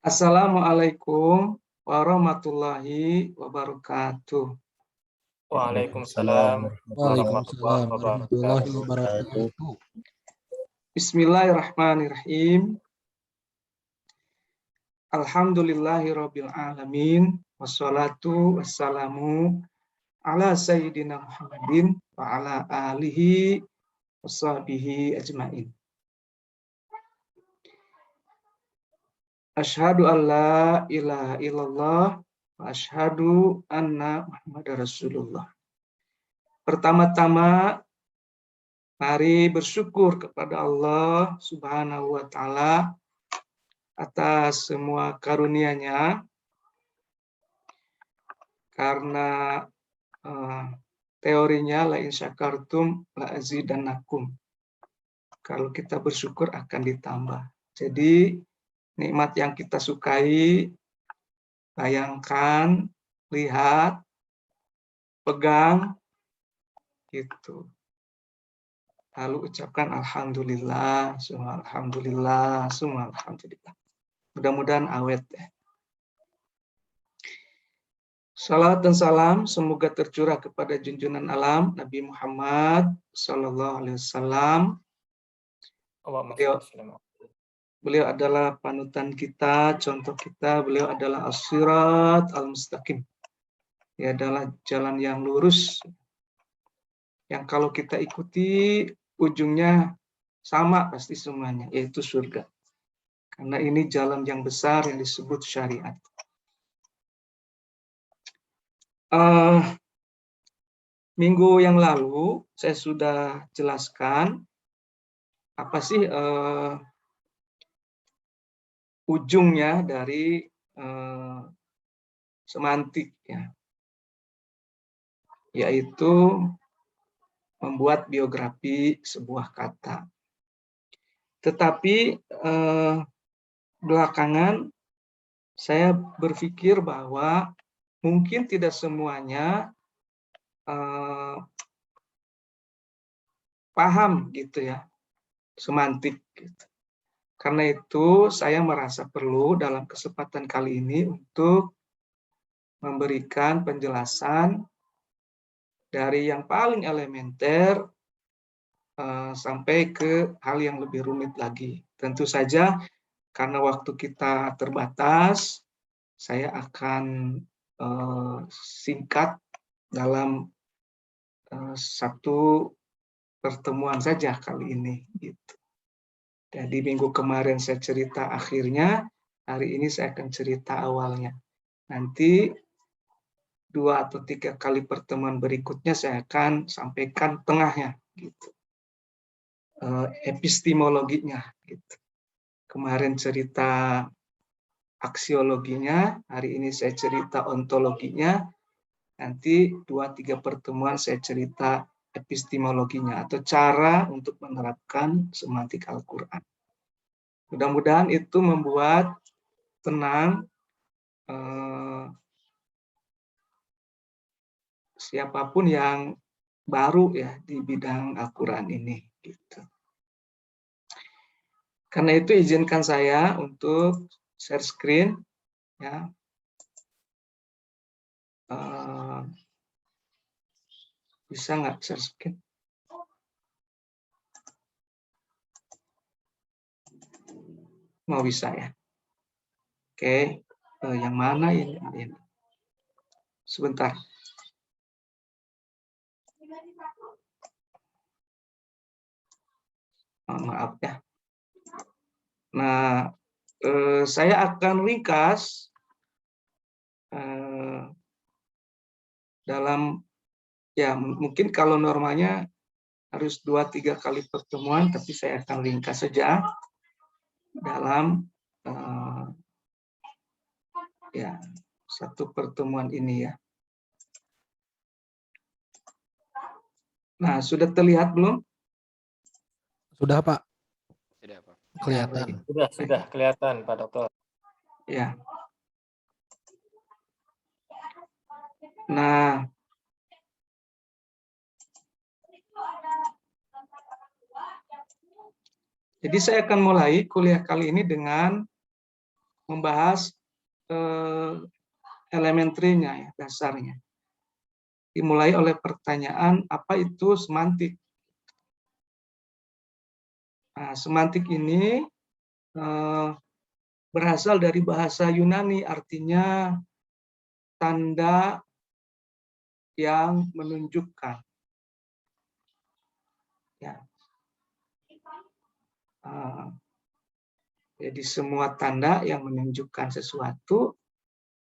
Assalamualaikum warahmatullahi wabarakatuh. Waalaikumsalam Waalaikumsalam warahmatullahi warahmatullahi wabarakatuh. wabarakatuh. Bismillahirrahmanirrahim. Alhamdulillahirabbil alamin wassalatu wassalamu ala sayyidina Muhammadin wa ala alihi washabihi ajmain. Asyhadu an la ilaha illallah wa asyhadu anna Muhammadar Rasulullah. Pertama-tama mari bersyukur kepada Allah Subhanahu wa taala atas semua karunia-Nya, karena teorinya la in syakartum la azidannakum. Kalau kita bersyukur akan ditambah. Jadi nikmat yang kita sukai, bayangkan, lihat, pegang, gitu. Lalu ucapkan alhamdulillah, semua alhamdulillah, semua alhamdulillah. Mudah-mudahan awet ya. Salawat dan salam semoga tercurah kepada junjungan alam Nabi Muhammad Sallallahu Alaihi Wasallam. Beliau adalah panutan kita, contoh kita. Beliau adalah as-sirat al-mustaqim. Dia adalah jalan yang lurus, yang kalau kita ikuti ujungnya sama pasti semuanya, yaitu surga. Karena ini jalan yang besar yang disebut syariat. Minggu yang lalu saya sudah jelaskan apa sih ujungnya dari semantik ya, yaitu membuat biografi sebuah kata. Tetapi belakangan saya berpikir bahwa mungkin tidak semuanya paham gitu ya, semantik gitu. Karena itu saya merasa perlu dalam kesempatan kali ini untuk memberikan penjelasan dari yang paling elementer sampai ke hal yang lebih rumit lagi. Tentu saja karena waktu kita terbatas, saya akan singkat dalam satu pertemuan saja kali ini. Gitu. Jadi minggu kemarin saya cerita akhirnya, hari ini saya akan cerita awalnya. Nanti 2 atau 3 kali pertemuan berikutnya saya akan sampaikan tengahnya, gitu. Epistemologinya, gitu. Kemarin cerita aksiologinya, hari ini saya cerita ontologinya, nanti 2-3 pertemuan saya cerita epistemologinya atau cara untuk menerapkan semantik Al-Quran. Mudah-mudahan itu membuat tenang siapapun yang baru ya di bidang Al-Quran ini. Gitu. Karena itu izinkan saya untuk share screen ya. Bisa nggak share screen? Mau bisa ya? Oke, yang mana ini? Sebentar. Maaf ya. Nah, saya akan ringkas dalam ya mungkin kalau normalnya harus 2-3 kali pertemuan, tapi saya akan ringkas saja dalam ya satu pertemuan ini ya. Nah, sudah terlihat belum? Sudah, Pak. Sudah, Pak. Kelihatan. Sudah kelihatan, Pak Dokter. Ya. Nah, Jadi saya akan mulai kuliah kali ini dengan membahas elementernya, ya, dasarnya. Dimulai oleh pertanyaan, apa itu semantik? Nah, semantik ini berasal dari bahasa Yunani, artinya tanda yang menunjukkan. Ya. Jadi semua tanda yang menunjukkan sesuatu,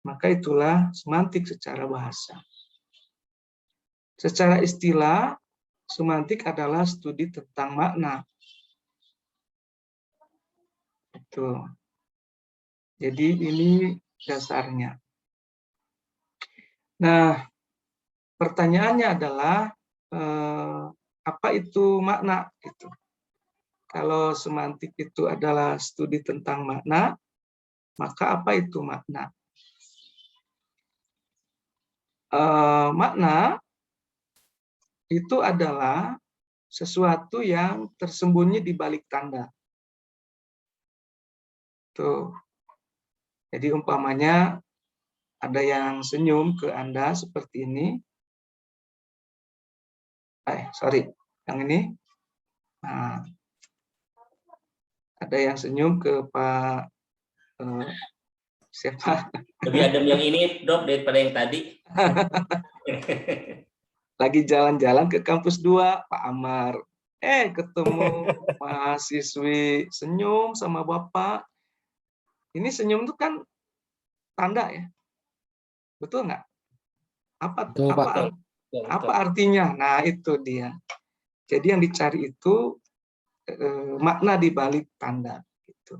maka itulah semantik secara bahasa. Secara istilah, semantik adalah studi tentang makna. Itu. Jadi ini dasarnya. Nah, pertanyaannya adalah apa itu makna? Gitu. Kalau semantik itu adalah studi tentang makna, maka apa itu makna? Makna itu adalah sesuatu yang tersembunyi di balik tanda. Tuh. Jadi umpamanya ada yang senyum ke Anda seperti ini. Sorry, yang ini. Nah, ada yang senyum ke Pak siapa? Lebih adem yang ini, Dok, daripada yang tadi. Lagi jalan-jalan ke kampus 2, Pak Amar. Ketemu mahasiswi senyum sama Bapak. Ini senyum itu kan tanda ya. Betul nggak? Betul, Pak. Apa artinya? Nah, itu dia. Jadi yang dicari itu makna di balik tanda. Gitu.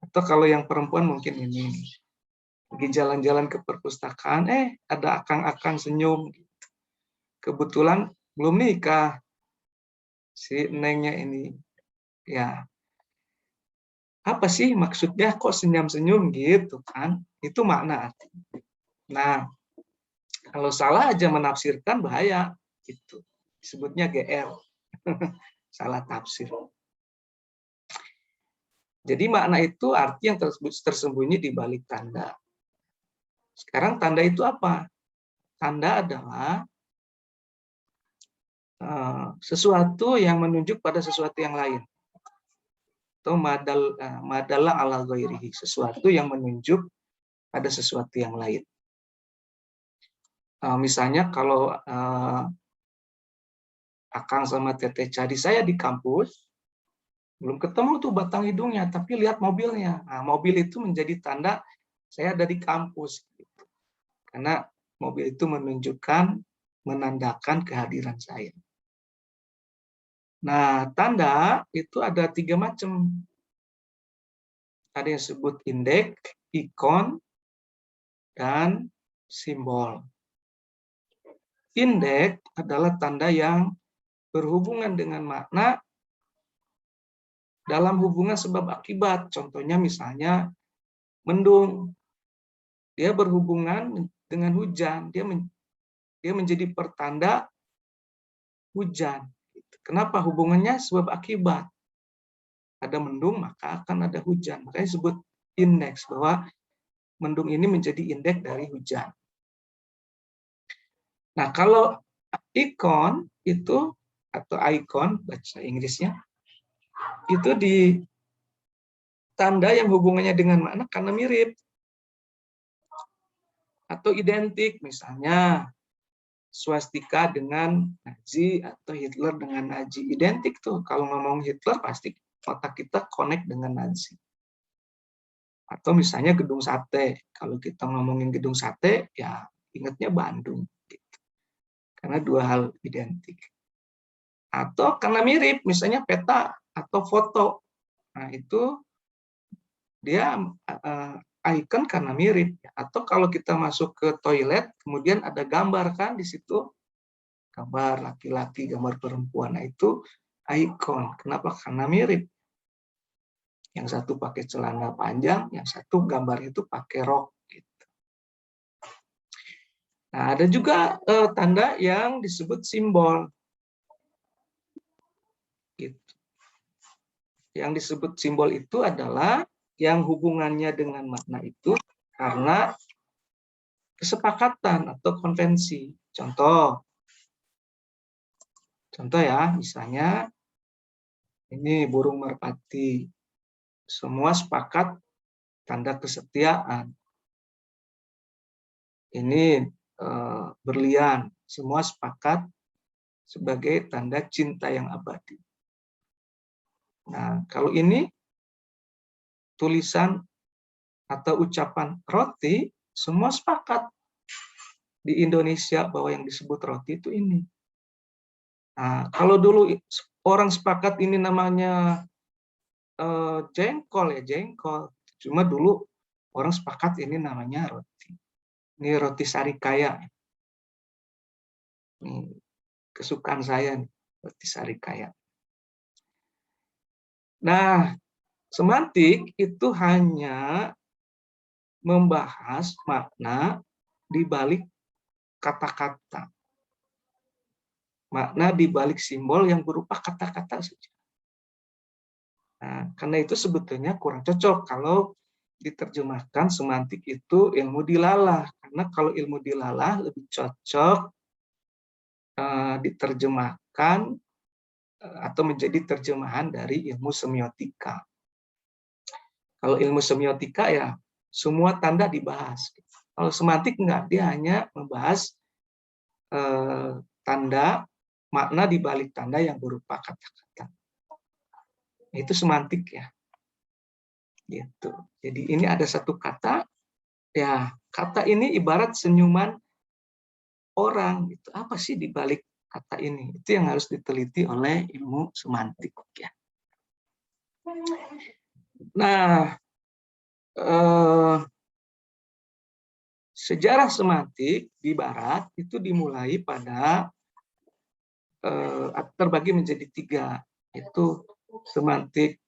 Atau kalau yang perempuan mungkin ini. Lagi jalan-jalan ke perpustakaan, ada akang-akang senyum. Kebetulan belum nikah. Si nengnya ini. Ya. Apa sih maksudnya kok senyum-senyum gitu kan? Itu makna artinya. Nah, kalau salah aja menafsirkan bahaya gitu. Disebutnya GR. Salah tafsir. Jadi makna itu arti yang tersembunyi di balik tanda. Sekarang tanda itu apa? Tanda adalah sesuatu yang menunjuk pada sesuatu yang lain. Atau madalla ala ghairihi, sesuatu yang menunjuk pada sesuatu yang lain. Misalnya kalau Akang sama Teteh cari saya di kampus, belum ketemu tuh batang hidungnya, tapi lihat mobilnya. Nah, mobil itu menjadi tanda saya ada di kampus. Gitu. Karena mobil itu menunjukkan, menandakan kehadiran saya. Nah, tanda itu ada 3 macam. Ada yang disebut indeks, ikon, dan simbol. Indeks adalah tanda yang berhubungan dengan makna dalam hubungan sebab akibat. Contohnya misalnya mendung. Dia berhubungan dengan hujan. Dia menjadi pertanda hujan. Kenapa? Hubungannya sebab akibat. Ada mendung, maka akan ada hujan. Makanya disebut indeks, bahwa mendung ini menjadi indeks dari hujan. Nah, kalau ikon itu, atau icon, bahasa Inggrisnya, itu di tanda yang hubungannya dengan makna karena mirip. Atau identik, misalnya swastika dengan Nazi, atau Hitler dengan Nazi. Identik tuh, kalau ngomong Hitler pasti otak kita connect dengan Nazi. Atau misalnya gedung sate. Kalau kita ngomongin gedung sate, ya ingatnya Bandung. Gitu. Karena 2 hal identik. Atau karena mirip, misalnya peta atau foto. Nah, itu dia icon karena mirip. Atau kalau kita masuk ke toilet, kemudian ada gambar kan di situ. Gambar laki-laki, gambar perempuan. Nah, itu icon. Kenapa? Karena mirip. Yang satu pakai celana panjang, yang satu gambar itu pakai rok. Gitu. Nah, ada juga tanda yang disebut simbol. Gitu. Yang disebut simbol itu adalah yang hubungannya dengan makna itu karena kesepakatan atau konvensi. Contoh ya, misalnya ini burung merpati. Semua sepakat tanda kesetiaan. Ini berlian. Semua sepakat sebagai tanda cinta yang abadi. Nah, kalau ini tulisan atau ucapan roti, semua sepakat di Indonesia bahwa yang disebut roti itu ini. Nah, kalau dulu orang sepakat ini namanya jengkol ya, jengkol. Cuma dulu orang sepakat ini namanya roti. Ini roti Sarikaya. Ini kesukaan saya nih, roti Sarikaya. Nah, semantik itu hanya membahas makna di balik kata-kata. Makna di balik simbol yang berupa kata-kata saja. Nah, karena itu sebetulnya kurang cocok kalau diterjemahkan semantik itu ilmu dilalah. Karena kalau ilmu dilalah lebih cocok diterjemahkan atau menjadi terjemahan dari ilmu semiotika. Kalau ilmu semiotika ya semua tanda dibahas. Kalau semantik enggak, dia hanya membahas tanda, makna di balik tanda yang berupa kata-kata. Itu semantik ya. Gitu. Jadi ini ada satu kata, ya kata ini ibarat senyuman orang. Gitu. Apa sih di balik kata ini? Itu yang harus diteliti oleh ilmu semantik ya. Nah, sejarah semantik di Barat itu dimulai pada terbagi menjadi 3, yaitu semantik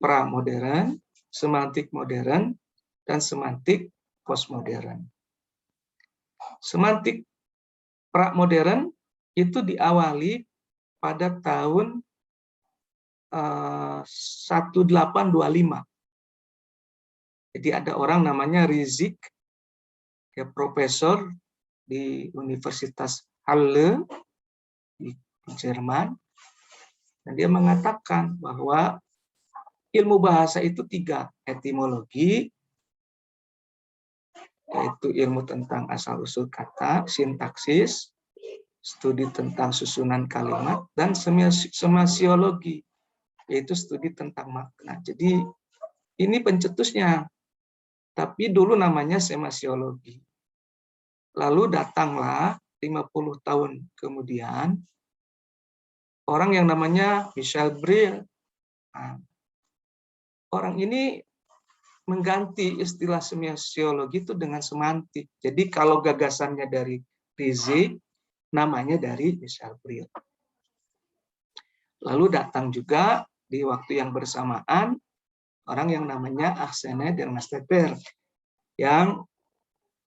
pra-modern, semantik modern, dan semantik postmodern. Semantik pra-modern itu diawali pada tahun 1825. Jadi ada orang namanya Rizik, ya, profesor di Universitas Halle di Jerman, dan dia mengatakan bahwa ilmu bahasa itu 3, etimologi, yaitu ilmu tentang asal-usul kata, sintaksis, studi tentang susunan kalimat, dan semasiologi, yaitu studi tentang makna. Jadi ini pencetusnya, tapi dulu namanya semasiologi. Lalu datanglah 50 tahun kemudian orang yang namanya Michel Brill. Nah, orang ini mengganti istilah semasiologi itu dengan semantik. Jadi kalau gagasannya dari Rizik, namanya dari Michel Brill. Lalu datang juga di waktu yang bersamaan orang yang namanya Arsène Delmasteper, yang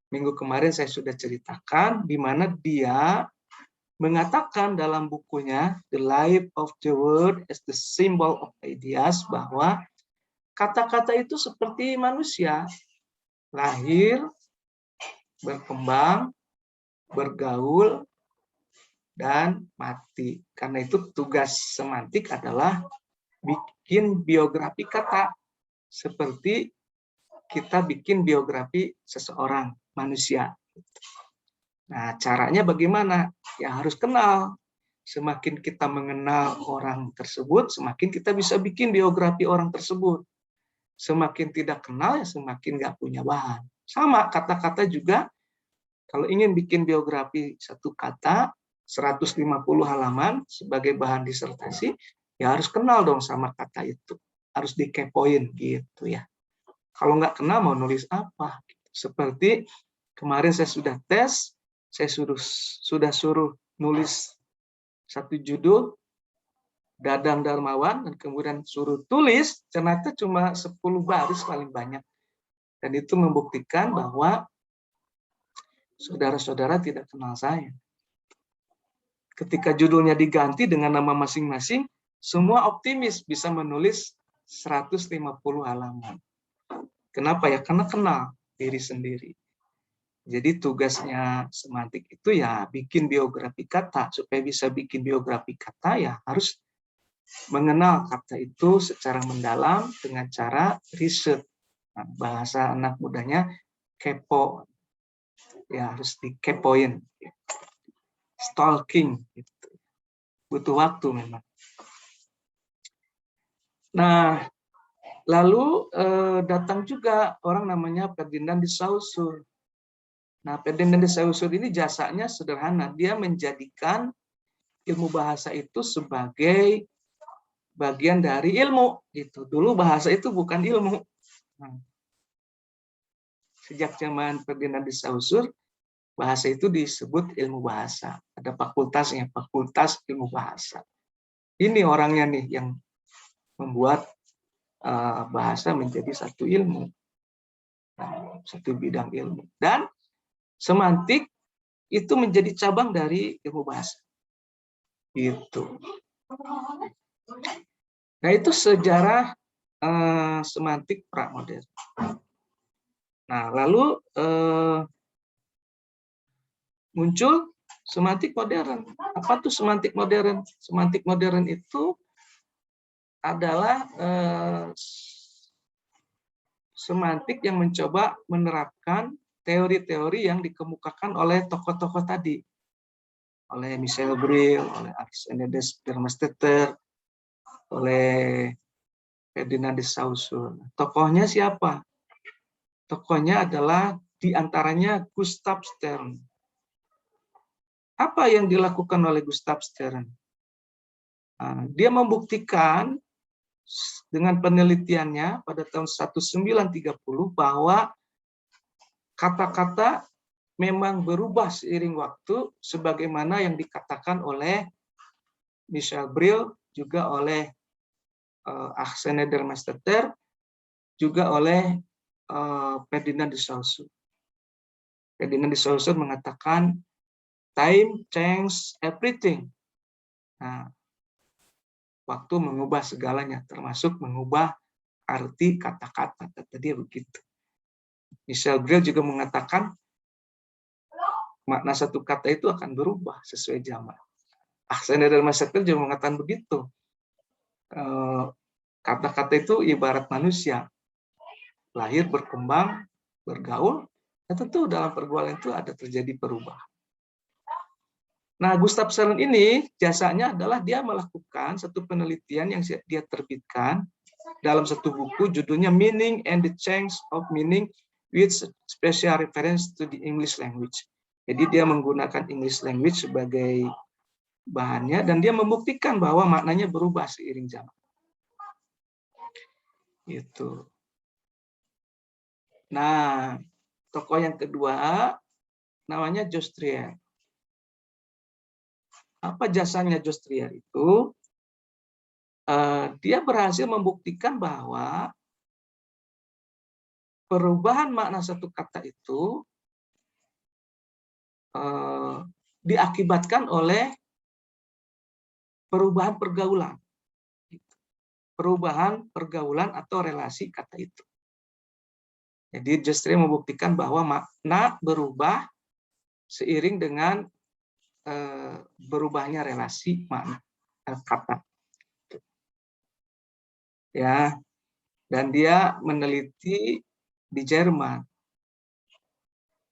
minggu kemarin saya sudah ceritakan, di mana dia mengatakan dalam bukunya The Life of the Word as the Symbol of Ideas bahwa kata-kata itu seperti manusia, lahir, berkembang, bergaul, dan mati. Karena itu tugas semantik adalah bikin biografi kata, seperti kita bikin biografi seseorang, manusia. Nah, caranya bagaimana? Ya harus kenal. Semakin kita mengenal orang tersebut, semakin kita bisa bikin biografi orang tersebut. Semakin tidak kenal, ya semakin nggak punya bahan. Sama, kata-kata juga, kalau ingin bikin biografi satu kata, 150 halaman sebagai bahan disertasi, ya harus kenal dong sama kata itu. Harus dikepoin gitu ya. Kalau nggak kenal mau nulis apa? Seperti kemarin saya sudah tes, saya sudah suruh nulis satu judul, Dadang Darmawan, dan kemudian suruh tulis, ternyata cuma 10 baris paling banyak. Dan itu membuktikan bahwa saudara-saudara tidak kenal saya. Ketika judulnya diganti dengan nama masing-masing, semua optimis bisa menulis 150 halaman. Kenapa ya? Karena kenal diri sendiri. Jadi tugasnya semantik itu ya bikin biografi kata. Supaya bisa bikin biografi kata ya harus mengenal kata itu secara mendalam dengan cara riset. Nah, bahasa anak mudanya kepo. Ya harus dikepoin. Stalking. Gitu. Butuh waktu memang. Nah, lalu datang juga orang namanya Ferdinand de Saussure. Nah, Ferdinand de Saussure ini jasanya sederhana. Dia menjadikan ilmu bahasa itu sebagai bagian dari ilmu. Gitu. Dulu bahasa itu bukan ilmu. Nah, sejak zaman Ferdinand de Saussure, bahasa itu disebut ilmu bahasa. Ada fakultasnya, fakultas ilmu bahasa. Ini orangnya nih yang membuat bahasa menjadi satu ilmu. Nah, satu bidang ilmu. Dan semantik itu menjadi cabang dari ilmu bahasa. Gitu. Nah, itu sejarah semantik pramodern. Nah, lalu muncul semantik modern. Apa tuh semantik modern? Semantik modern itu adalah semantik yang mencoba menerapkan teori-teori yang dikemukakan oleh tokoh-tokoh tadi. Oleh Michel Brill, oleh Alexander Dermasteter, oleh Ferdinand de Saussure. Tokohnya siapa? Tokohnya adalah diantaranya Gustav Stern. Apa yang dilakukan oleh Gustav Stern? Dia membuktikan dengan penelitiannya pada tahun 1930 bahwa kata-kata memang berubah seiring waktu sebagaimana yang dikatakan oleh Michel Brill, juga oleh Alexander Dermasteter, juga oleh Ferdinand de Saussure. Ferdinand de Saussure mengatakan time changes everything. Nah, waktu mengubah segalanya, termasuk mengubah arti kata-kata. Kata dia begitu. Michel Brill juga mengatakan makna satu kata itu akan berubah sesuai zaman. Alexander Dermasteter juga mengatakan begitu. Kata-kata itu ibarat manusia, lahir, berkembang, bergaul, dan tentu dalam pergaulan itu ada terjadi perubahan. Nah, Gustav Stern ini jasanya adalah dia melakukan satu penelitian yang dia terbitkan dalam satu buku judulnya Meaning and the Change of Meaning with Special Reference to the English Language. Jadi dia menggunakan English language sebagai bahannya dan dia membuktikan bahwa maknanya berubah seiring zaman. Gitu. Nah, tokoh yang kedua namanya Jos Trier. Apa jasanya Jos Trier itu? Dia berhasil membuktikan bahwa perubahan makna satu kata itu diakibatkan oleh perubahan pergaulan. Perubahan pergaulan atau relasi kata itu. Jadi Jos Trier membuktikan bahwa makna berubah seiring dengan berubahnya relasi makna kata. Ya, dan dia meneliti di Jerman.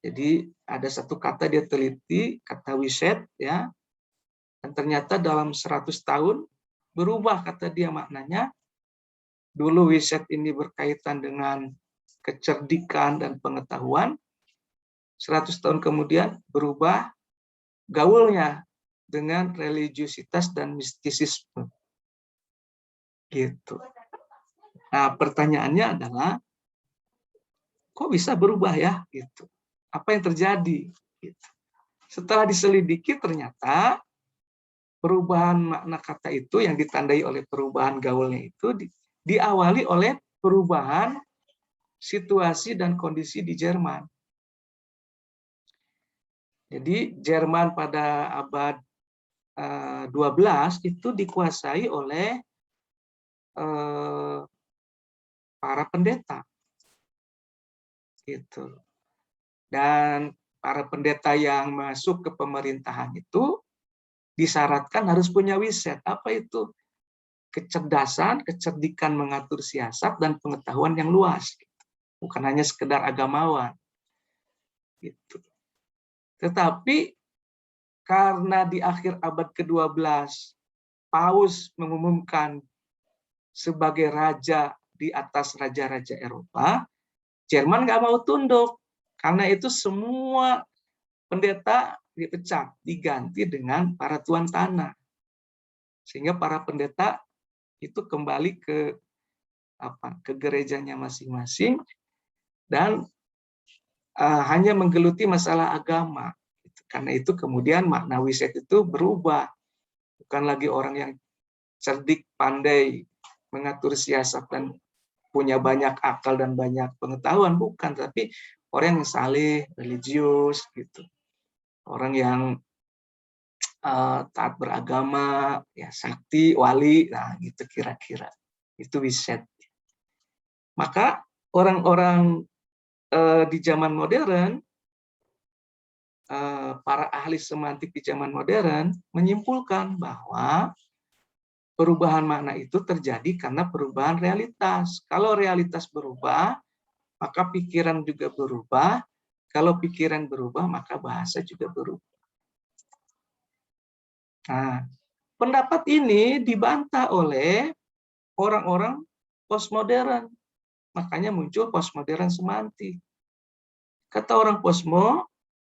Jadi ada satu kata dia teliti, kata wishet, ya, dan ternyata dalam 100 tahun berubah kata dia maknanya. Dulu wishet ini berkaitan dengan kecerdikan dan pengetahuan. 100 tahun kemudian berubah gaulnya dengan religiusitas dan mistisisme. Gitu. Nah, pertanyaannya adalah, kok bisa berubah ya? Gitu. Apa yang terjadi? Gitu. Setelah diselidiki, ternyata perubahan makna kata itu yang ditandai oleh perubahan gaulnya itu diawali oleh perubahan situasi dan kondisi di Jerman. Jadi Jerman pada abad 12 itu dikuasai oleh para pendeta. Gitu. Dan para pendeta yang masuk ke pemerintahan itu disyaratkan harus punya wiset. Apa itu? Kecerdasan, kecerdikan mengatur siasat, dan pengetahuan yang luas. Bukan hanya sekedar agamawan. Gitu. Tetapi karena di akhir abad ke-12 Paus mengumumkan sebagai raja di atas raja-raja Eropa, Jerman nggak mau tunduk. Karena itu semua pendeta dipecat, diganti dengan para tuan tanah. Sehingga para pendeta itu kembali ke gerejanya masing-masing dan hanya menggeluti masalah agama. Karena itu kemudian makna wiset itu berubah. Bukan lagi orang yang cerdik, pandai, mengatur siasat, dan punya banyak akal dan banyak pengetahuan. Bukan, tapi orang yang saleh, religius, gitu. Orang yang taat beragama, ya sakti, wali, nah gitu kira-kira. Itu wiset. Maka orang-orang di zaman modern, para ahli semantik di zaman modern menyimpulkan bahwa perubahan makna itu terjadi karena perubahan realitas. Kalau realitas berubah, maka pikiran juga berubah. Kalau pikiran berubah, maka bahasa juga berubah. Nah, pendapat ini dibantah oleh orang-orang postmodern. Makanya muncul postmodern semantik. Kata orang posmo,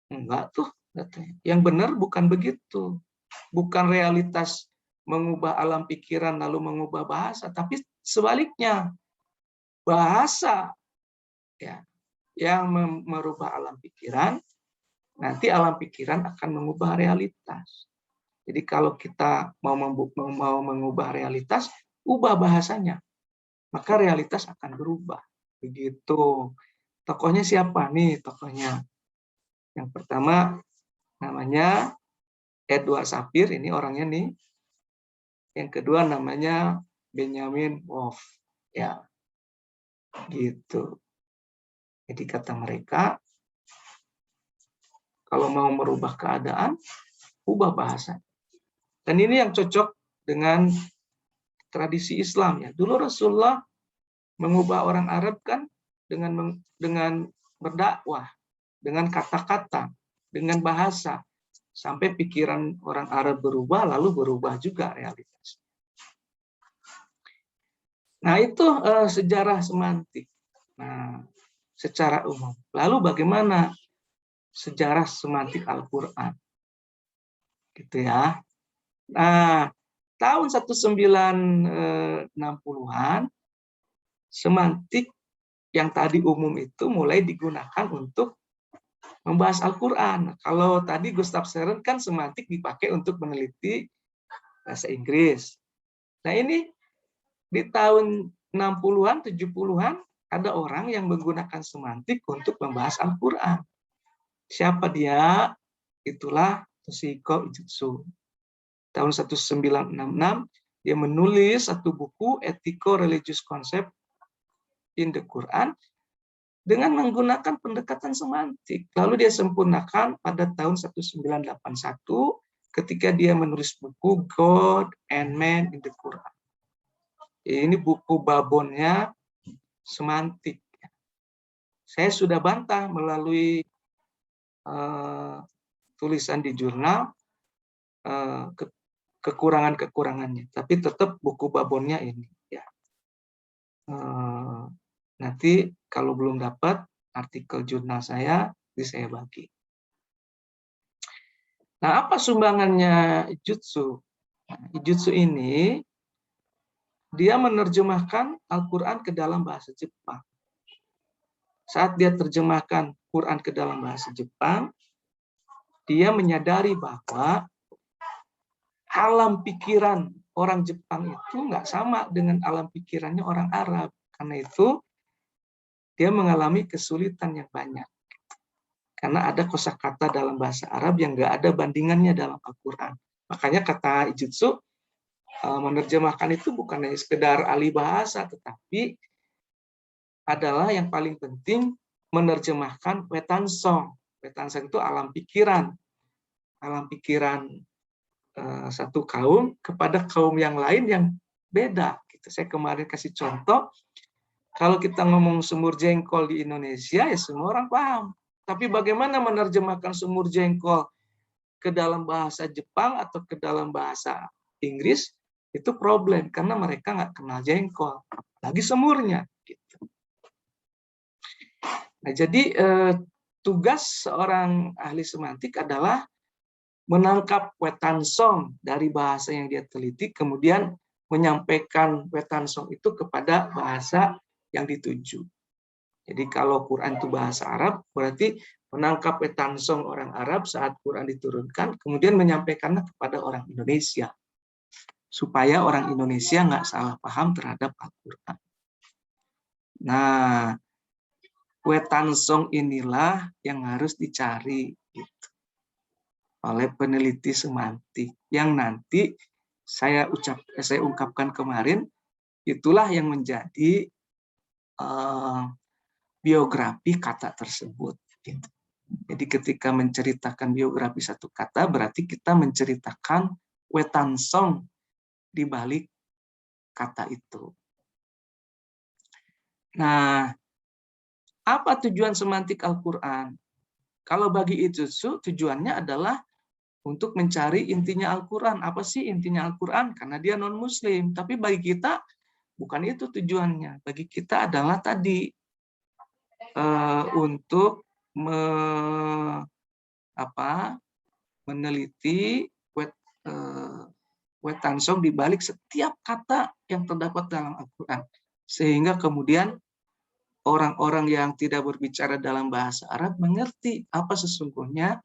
enggak tuh, katanya. Yang benar bukan begitu. Bukan realitas mengubah alam pikiran lalu mengubah bahasa, tapi sebaliknya. Bahasa ya yang merubah alam pikiran, nanti alam pikiran akan mengubah realitas. Jadi kalau kita mau mengubah realitas, ubah bahasanya. Maka realitas akan berubah. Begitu. Tokohnya siapa nih tokohnya? Yang pertama namanya Edward Sapir, ini orangnya nih. Yang kedua namanya Benjamin Wolf. Ya. Gitu. Jadi kata mereka, kalau mau merubah keadaan, ubah bahasa. Dan ini yang cocok dengan tradisi Islam ya. Dulu Rasulullah mengubah orang Arab kan dengan berdakwah, dengan kata-kata, dengan bahasa, sampai pikiran orang Arab berubah, lalu berubah juga realitas. Nah itu sejarah semantik. Nah, secara umum. Lalu bagaimana sejarah semantik Al-Quran? Gitu ya. Nah, tahun 1960-an, semantik yang tadi umum itu mulai digunakan untuk membahas Al-Quran. Kalau tadi Gustav Seren kan semantik dipakai untuk meneliti bahasa Inggris. Nah ini di tahun 60-an, 70-an, ada orang yang menggunakan semantik untuk membahas Al-Quran. Siapa dia? Itulah Toshiko Ijutsu. Tahun 1966, dia menulis satu buku Ethico-Religious Concept in the Quran dengan menggunakan pendekatan semantik. Lalu dia sempurnakan pada tahun 1981 ketika dia menulis buku God and Man in the Quran. Ini buku babonnya semantik. Saya sudah bantah melalui tulisan di jurnal kekurangan-kekurangannya, tapi tetap buku babonnya ini. Ya. Nanti kalau belum dapat artikel jurnal saya, saya bagi. Nah, apa sumbangannya Ijutsu? Ijutsu ini dia menerjemahkan Al-Quran ke dalam bahasa Jepang. Saat dia terjemahkan Quran ke dalam bahasa Jepang, dia menyadari bahwa alam pikiran orang Jepang itu nggak sama dengan alam pikirannya orang Arab. Karena itu, dia mengalami kesulitan yang banyak. Karena ada kosakata dalam bahasa Arab yang nggak ada bandingannya dalam Al-Quran. Makanya kata Ijutsu, menerjemahkan itu bukan hanya sekedar ahli bahasa, tetapi adalah yang paling penting menerjemahkan wetansong. Wetansong itu alam pikiran satu kaum kepada kaum yang lain yang beda. Gitu. Saya kemarin kasih contoh, kalau kita ngomong semur jengkol di Indonesia, ya semua orang paham. Tapi bagaimana menerjemahkan semur jengkol ke dalam bahasa Jepang atau ke dalam bahasa Inggris, itu problem, karena mereka nggak kenal jengkol, lagi semurnya. Gitu. Nah, jadi tugas seorang ahli semantik adalah menangkap wetansong dari bahasa yang dia teliti, kemudian menyampaikan wetansong itu kepada bahasa yang dituju. Jadi kalau Quran itu bahasa Arab, berarti menangkap wetansong orang Arab saat Quran diturunkan, kemudian menyampaikannya kepada orang Indonesia, supaya orang Indonesia nggak salah paham terhadap Al-Quran. Nah, wetansong inilah yang harus dicari gitu, oleh peneliti semantik, yang nanti saya ungkapkan kemarin, itulah yang menjadi biografi kata tersebut. Gitu. Jadi ketika menceritakan biografi satu kata, berarti kita menceritakan wetansong di balik kata itu. Nah, apa tujuan semantik Al-Quran? Kalau bagi Ijutsu, tujuannya adalah untuk mencari intinya Al-Quran. Apa sih intinya Al-Quran? Karena dia non-Muslim. Tapi bagi kita, bukan itu tujuannya. Bagi kita adalah tadi, untuk meneliti wetansong di balik setiap kata yang terdapat dalam Al-Quran. Sehingga kemudian orang-orang yang tidak berbicara dalam bahasa Arab mengerti apa sesungguhnya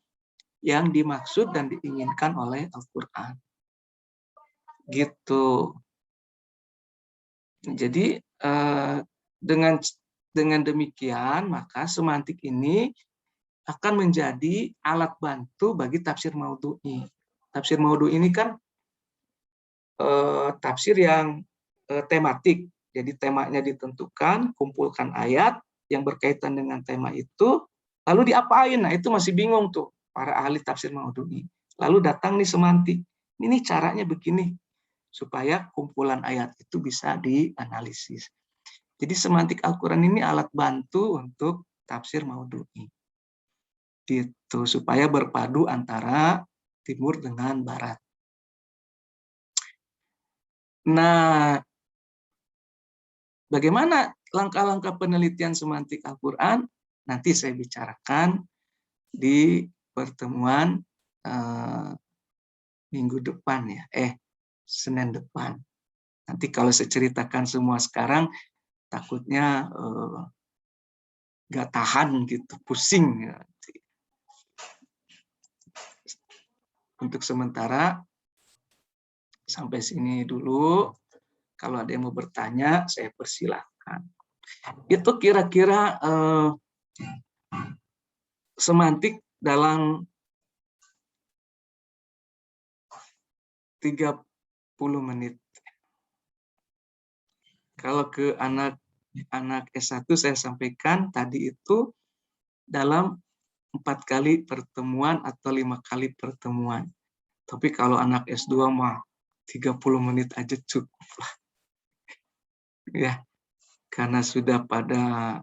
yang dimaksud dan diinginkan oleh Al-Quran. Gitu. Jadi dengan demikian, maka semantik ini akan menjadi alat bantu bagi tafsir maudhu'i. Tafsir maudhu'i ini kan tafsir yang tematik. Jadi temanya ditentukan, kumpulkan ayat yang berkaitan dengan tema itu, lalu diapain? Nah, itu masih bingung tuh para ahli tafsir maudhu'i. Lalu datang nih semantik. Ini caranya begini, supaya kumpulan ayat itu bisa dianalisis. Jadi semantik Al-Quran ini alat bantu untuk tafsir maudhu'i. Gitu, supaya berpadu antara timur dengan barat. Nah, bagaimana langkah-langkah penelitian semantik Al-Quran? Nanti saya bicarakan di pertemuan minggu depan ya, Senin depan. Nanti kalau saya ceritakan semua sekarang, takutnya nggak tahan gitu, pusing. Ya. Untuk sementara sampai sini dulu. Kalau ada yang mau bertanya, saya persilahkan. Itu kira-kira semantik dalam 30 menit. Kalau ke anak S1 saya sampaikan tadi itu dalam 4 kali pertemuan atau 5 kali pertemuan. Tapi kalau anak S2 mah 30 menit aja cukup lah. Ya, karena sudah pada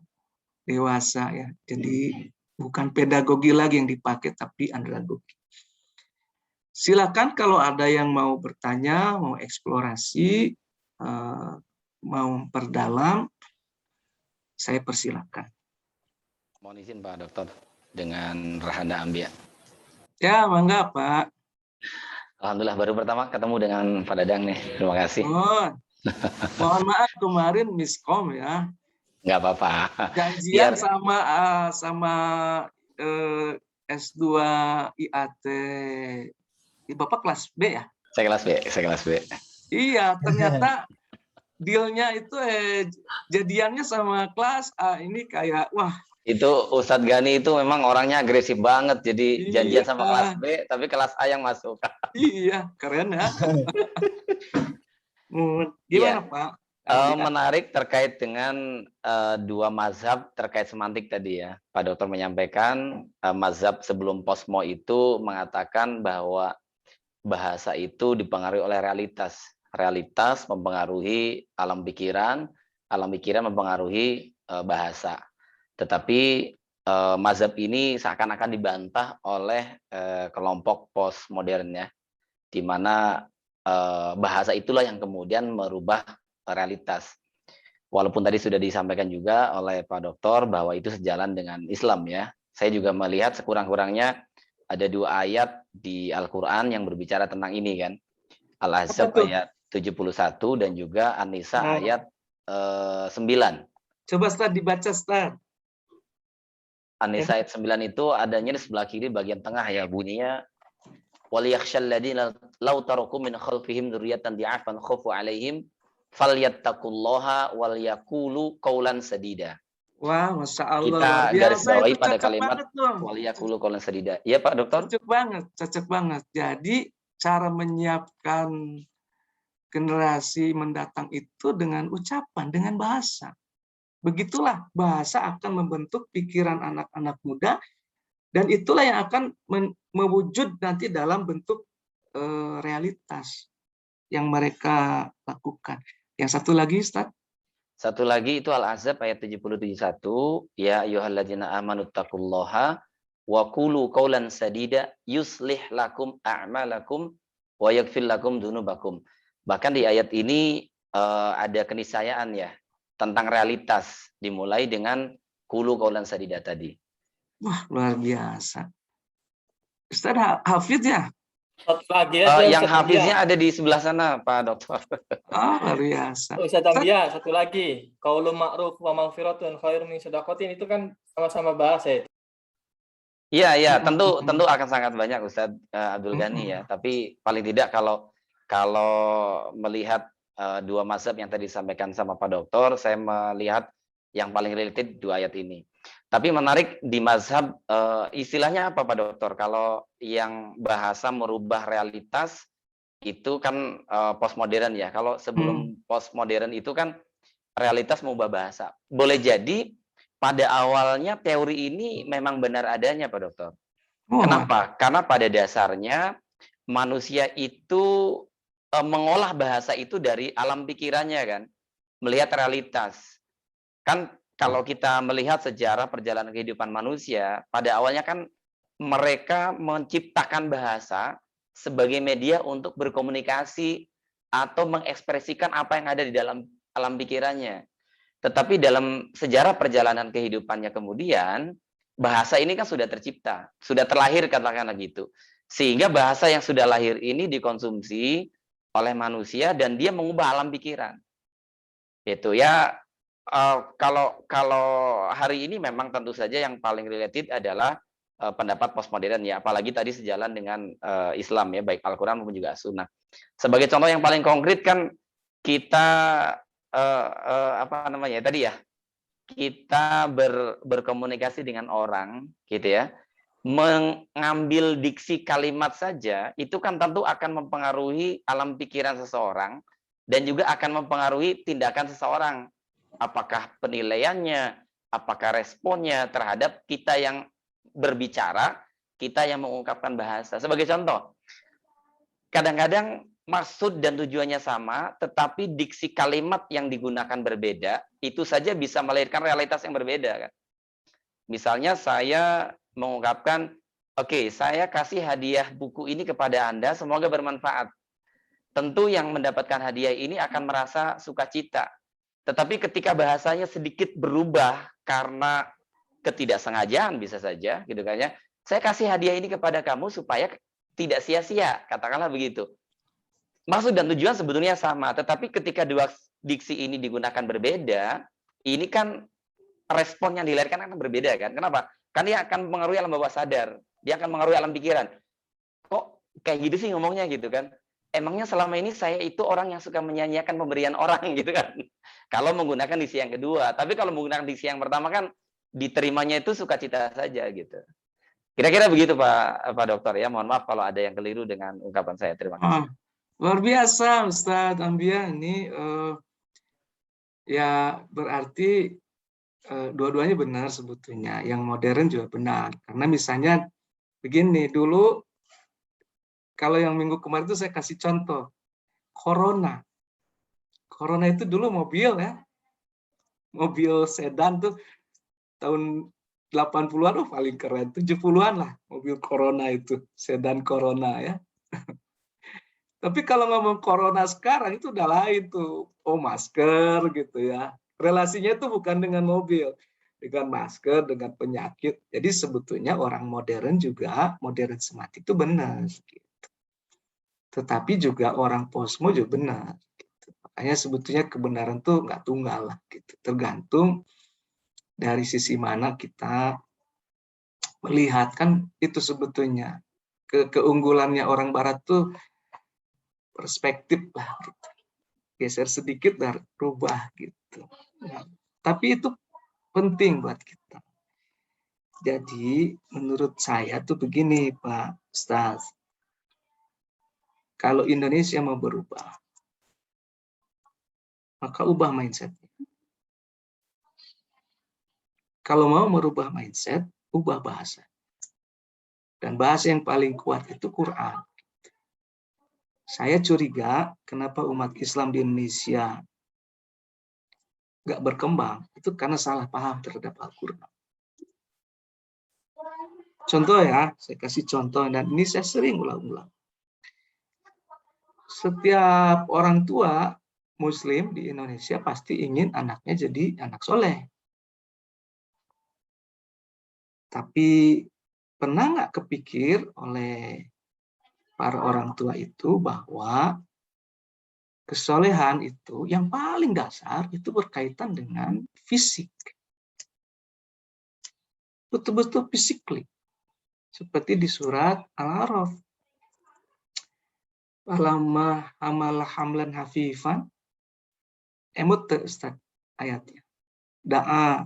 dewasa ya. Jadi bukan pedagogi lagi yang dipakai, tapi andragogi. Silakan kalau ada yang mau bertanya, mau eksplorasi, mau memperdalam, saya persilakan. Mohon izin Pak Dokter dengan Rahanda Ambia. Ya, mangga Pak. Alhamdulillah baru pertama ketemu dengan Pak Dadang nih. Terima kasih. Mohon maaf kemarin miskom ya. Nggak apa-apa. Janjian sama S2 IAT. Bapak kelas B ya? Saya kelas B. Iya, ternyata dealnya itu jadiannya sama kelas A. Ini kayak wah. Itu Ustadz Gani itu memang orangnya agresif banget. Jadi janjian sama kelas B, tapi kelas A yang masuk. Iya, keren ya. Gimana Pak? Menarik terkait dengan dua mazhab terkait semantik tadi ya. Pak Dokter menyampaikan mazhab sebelum posmo itu mengatakan bahwa bahasa itu dipengaruhi oleh realitas. Realitas mempengaruhi alam pikiran mempengaruhi bahasa. Tetapi mazhab ini seakan-akan dibantah oleh kelompok postmodern ya, di mana bahasa itulah yang kemudian merubah realitas. Walaupun tadi sudah disampaikan juga oleh Pak Dokter bahwa itu sejalan dengan Islam ya. Saya juga melihat sekurang-kurangnya ada 2 ayat di Al-Quran yang berbicara tentang ini kan. Al-Ahzab ayat 71 dan juga An-Nisa ayat 9. Coba Ustaz dibaca Ustaz. An-Nisa ayat 9 itu adanya di sebelah kiri bagian tengah ya, bunyinya waliyakhshal ladzina law taraku min khalfihim dzurriyyatan di'afan khafu 'alaihim falyattaqullaha wal yaqulu qaulan sadida. Wah, Masya Allah. Kita garis bawahi pada kalimat wal waliyaqulu qaulan sadida. Iya Pak Dokter? Cocok banget. Jadi cara menyiapkan generasi mendatang itu dengan ucapan, dengan bahasa. Begitulah bahasa akan membentuk pikiran anak-anak muda, dan itulah yang akan mewujud nanti dalam bentuk realitas yang mereka lakukan. Yang satu lagi, Ustaz. Satu lagi itu Al-Ahzab ayat 71, ya ayyuhalladzina amanu taqullaha wa qulu qaulan sadida yuslih lakum a'malakum wa yaghfir lakum dzunubakum. Bahkan di ayat ini ada keniscayaan ya tentang realitas, dimulai dengan qulu qaulan sadida tadi. Wah, luar biasa. Ustaz hafidz ya? Yang hafiznya ada di sebelah sana, Pak Dokter. Oh, luar biasa. Ustaz Ambia, satu lagi. Qaulun ma'ruf wa maghfiratun khairun min shadaqatin, itu kan sama-sama bahasa ya. Iya, tentu akan sangat banyak Ustaz Abdul Ghani ya. Tapi paling tidak kalau melihat 2 mazhab yang tadi disampaikan sama Pak Dokter, saya melihat yang paling related 2 ayat ini. Tapi menarik di mazhab istilahnya apa Pak Dokter? Kalau yang bahasa merubah realitas itu kan postmodern ya. Kalau sebelum postmodern itu kan realitas mengubah bahasa. Boleh jadi pada awalnya teori ini memang benar adanya Pak Dokter. Kenapa? Karena pada dasarnya manusia itu mengolah bahasa itu dari alam pikirannya kan. Melihat realitas. Kan kalau kita melihat sejarah perjalanan kehidupan manusia, pada awalnya kan mereka menciptakan bahasa sebagai media untuk berkomunikasi atau mengekspresikan apa yang ada di dalam alam pikirannya. Tetapi dalam sejarah perjalanan kehidupannya kemudian, bahasa ini kan sudah tercipta, sudah terlahir katakanlah gitu. Sehingga bahasa yang sudah lahir ini dikonsumsi oleh manusia dan dia mengubah alam pikiran. Itu ya. Kalau hari ini memang tentu saja yang paling related adalah pendapat postmodern ya, apalagi tadi sejalan dengan Islam ya, baik Al-Quran maupun juga Sunnah. Sebagai contoh yang paling konkret kan kita kita berkomunikasi dengan orang gitu ya, mengambil diksi kalimat saja itu kan tentu akan mempengaruhi alam pikiran seseorang dan juga akan mempengaruhi tindakan seseorang. Apakah penilaiannya, apakah responnya terhadap kita yang berbicara, kita yang mengungkapkan bahasa. Sebagai contoh, kadang-kadang maksud dan tujuannya sama, tetapi diksi kalimat yang digunakan berbeda, itu saja bisa melahirkan realitas yang berbeda. Kan? Misalnya saya mengungkapkan, oke, saya kasih hadiah buku ini kepada Anda, semoga bermanfaat. Tentu yang mendapatkan hadiah ini akan merasa sukacita. Tetapi ketika bahasanya sedikit berubah karena ketidaksengajaan bisa saja, gitu kan ya. Saya kasih hadiah ini kepada kamu supaya tidak sia-sia, katakanlah begitu. Maksud dan tujuan sebetulnya sama, tetapi ketika 2 diksi ini digunakan berbeda, ini kan respon yang dilahirkan akan berbeda kan. Kenapa? Kan dia akan mempengaruhi alam bawah sadar, dia akan mempengaruhi alam pikiran. Kok kayak gitu sih ngomongnya gitu kan? Emangnya selama ini saya itu orang yang suka menyanyiakan pemberian orang gitu kan. Kalau menggunakan diksi yang kedua. Tapi kalau menggunakan diksi yang pertama kan diterimanya itu sukacita saja gitu. Kira-kira begitu Pak Dokter ya. Mohon maaf kalau ada yang keliru dengan ungkapan saya. Terima kasih. Luar biasa Ustaz Ambia, ini Ya berarti dua-duanya benar sebetulnya. Yang modern juga benar. Karena misalnya begini, dulu kalau yang minggu kemarin itu saya kasih contoh. Corona. Corona itu dulu mobil ya. Mobil sedan tuh tahun 80-an paling keren. 70-an lah mobil Corona itu. Sedan Corona ya. Tapi kalau ngomong Corona sekarang itu udah lain tuh. Oh, masker gitu ya. Relasinya itu bukan dengan mobil. Dengan masker, dengan penyakit. Jadi sebetulnya orang modern juga, modern sematik itu benar. Gitu. Tetapi juga orang posmo juga benar. Gitu. Makanya sebetulnya kebenaran tuh nggak tunggal lah. Gitu. Tergantung dari sisi mana kita melihat. Kan itu sebetulnya. Keunggulannya orang barat tuh perspektif lah. Gitu. Geser sedikit dan rubah gitu. Nah, tapi itu penting buat kita. Jadi menurut saya tuh begini Pak Ustaz. Kalau Indonesia mau berubah, maka ubah mindset. Kalau mau merubah mindset, ubah bahasa. Dan bahasa yang paling kuat itu Quran. Saya curiga kenapa umat Islam di Indonesia nggak berkembang, itu karena salah paham terhadap Al-Quran. Contoh ya, saya kasih contoh, dan ini saya sering ulang-ulang. Setiap orang tua Muslim di Indonesia pasti ingin anaknya jadi anak soleh. Tapi pernah nggak kepikir oleh para orang tua itu bahwa kesolehan itu yang paling dasar itu berkaitan dengan fisik. Betul-betul physically. Seperti di surat Al-A'raf. Falamma hamala hamlan hafifan. Emut Ustaz ayatnya. Da'a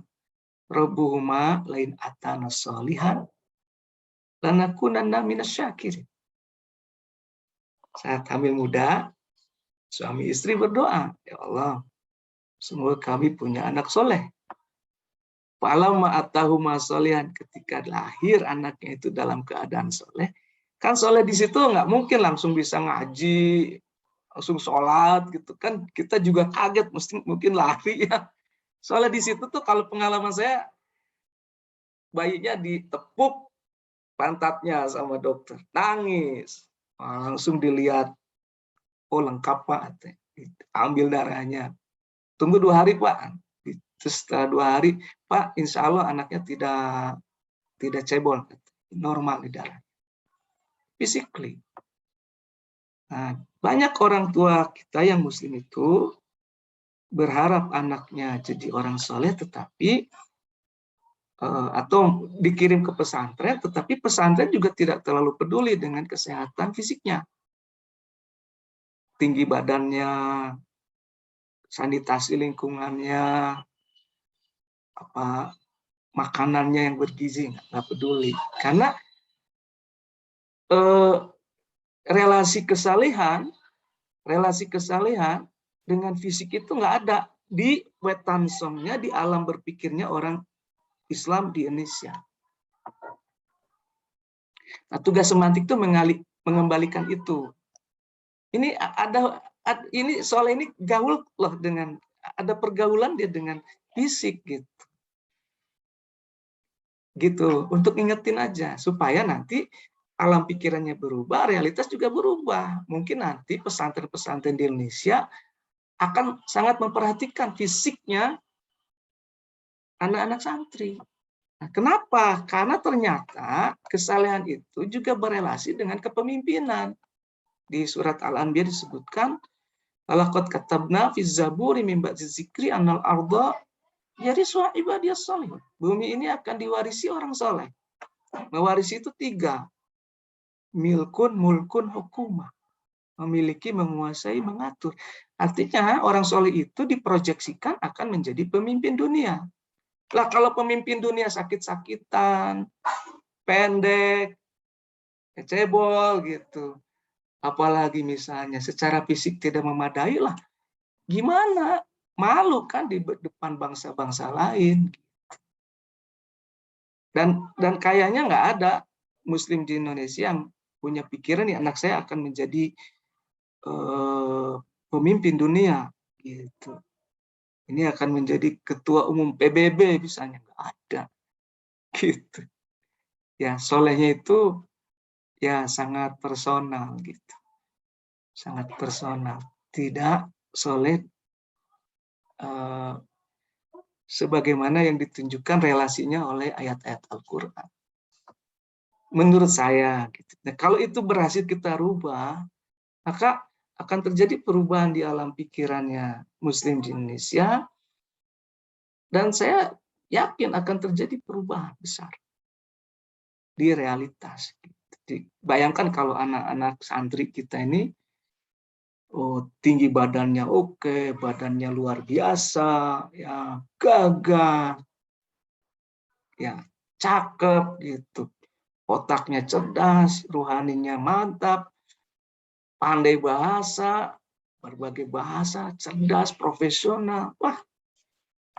rabbuhuma lain atana sholihan lanakunanna minasyakirin. Saat hamil muda, suami istri berdoa, ya Allah, semoga kami punya anak soleh. Falamma atahuma sholihan, ketika lahir anaknya itu dalam keadaan soleh, kan soleh di situ nggak mungkin langsung bisa ngaji, langsung sholat gitu kan, kita juga kaget, mungkin lari ya. Soalnya di situ tuh kalau pengalaman saya, bayinya ditepuk pantatnya sama dokter, nangis, langsung dilihat, oh lengkap Pak, ambil darahnya, tunggu 2 hari Pak, terus setelah 2 hari Pak, insya Allah anaknya tidak cebol, normal di darah, physically. Nah, banyak orang tua kita yang Muslim itu berharap anaknya jadi orang soleh, tetapi atau dikirim ke pesantren, tetapi pesantren juga tidak terlalu peduli dengan kesehatan fisiknya. Tinggi badannya, sanitasi lingkungannya, makanannya yang bergizi, nggak peduli. Karena relasi kesalehan dengan fisik itu nggak ada di wetansomnya, di alam berpikirnya orang Islam di Indonesia. Nah, tugas semantik itu mengembalikan itu. Ini soal ini gaul loh, dengan ada pergaulan dia dengan fisik gitu untuk ingetin aja supaya nanti alam pikirannya berubah, realitas juga berubah. Mungkin nanti pesantren-pesantren di Indonesia akan sangat memperhatikan fisiknya anak-anak santri. Nah, kenapa? Karena ternyata kesalehan itu juga berelasi dengan kepemimpinan. Di surat Al-Anbiya disebutkan, Laqad katabna fi zaburi min ba'di dzikri annal arda yariswa ibadiyas shalihun. Bumi ini akan diwarisi orang soleh. Mewarisi itu 3. Milkun, mulkun, hukumah. Memiliki, menguasai, mengatur. Artinya orang soleh itu diproyeksikan akan menjadi pemimpin dunia. Lah kalau pemimpin dunia sakit-sakitan, pendek, cebol gitu, apalagi misalnya secara fisik tidak memadai lah, gimana malu kan di depan bangsa-bangsa lain. Dan kayaknya nggak ada Muslim di Indonesia yang punya pikiran nih anak saya akan menjadi pemimpin dunia gitu. Ini akan menjadi ketua umum PBB misalnya, nggak ada gitu. Ya solehnya itu ya sangat personal gitu, sangat personal. Tidak soleh sebagaimana yang ditunjukkan relasinya oleh ayat-ayat Al-Quran. Menurut saya, gitu. Nah, kalau itu berhasil kita rubah, maka akan terjadi perubahan di alam pikirannya Muslim di Indonesia, dan saya yakin akan terjadi perubahan besar di realitas. Bayangkan kalau anak-anak santri kita ini tinggi badannya oke, badannya luar biasa, ya gagah, ya cakep gitu, otaknya cerdas, rohaninya mantap, pandai bahasa, berbagai bahasa, cerdas, profesional. Wah,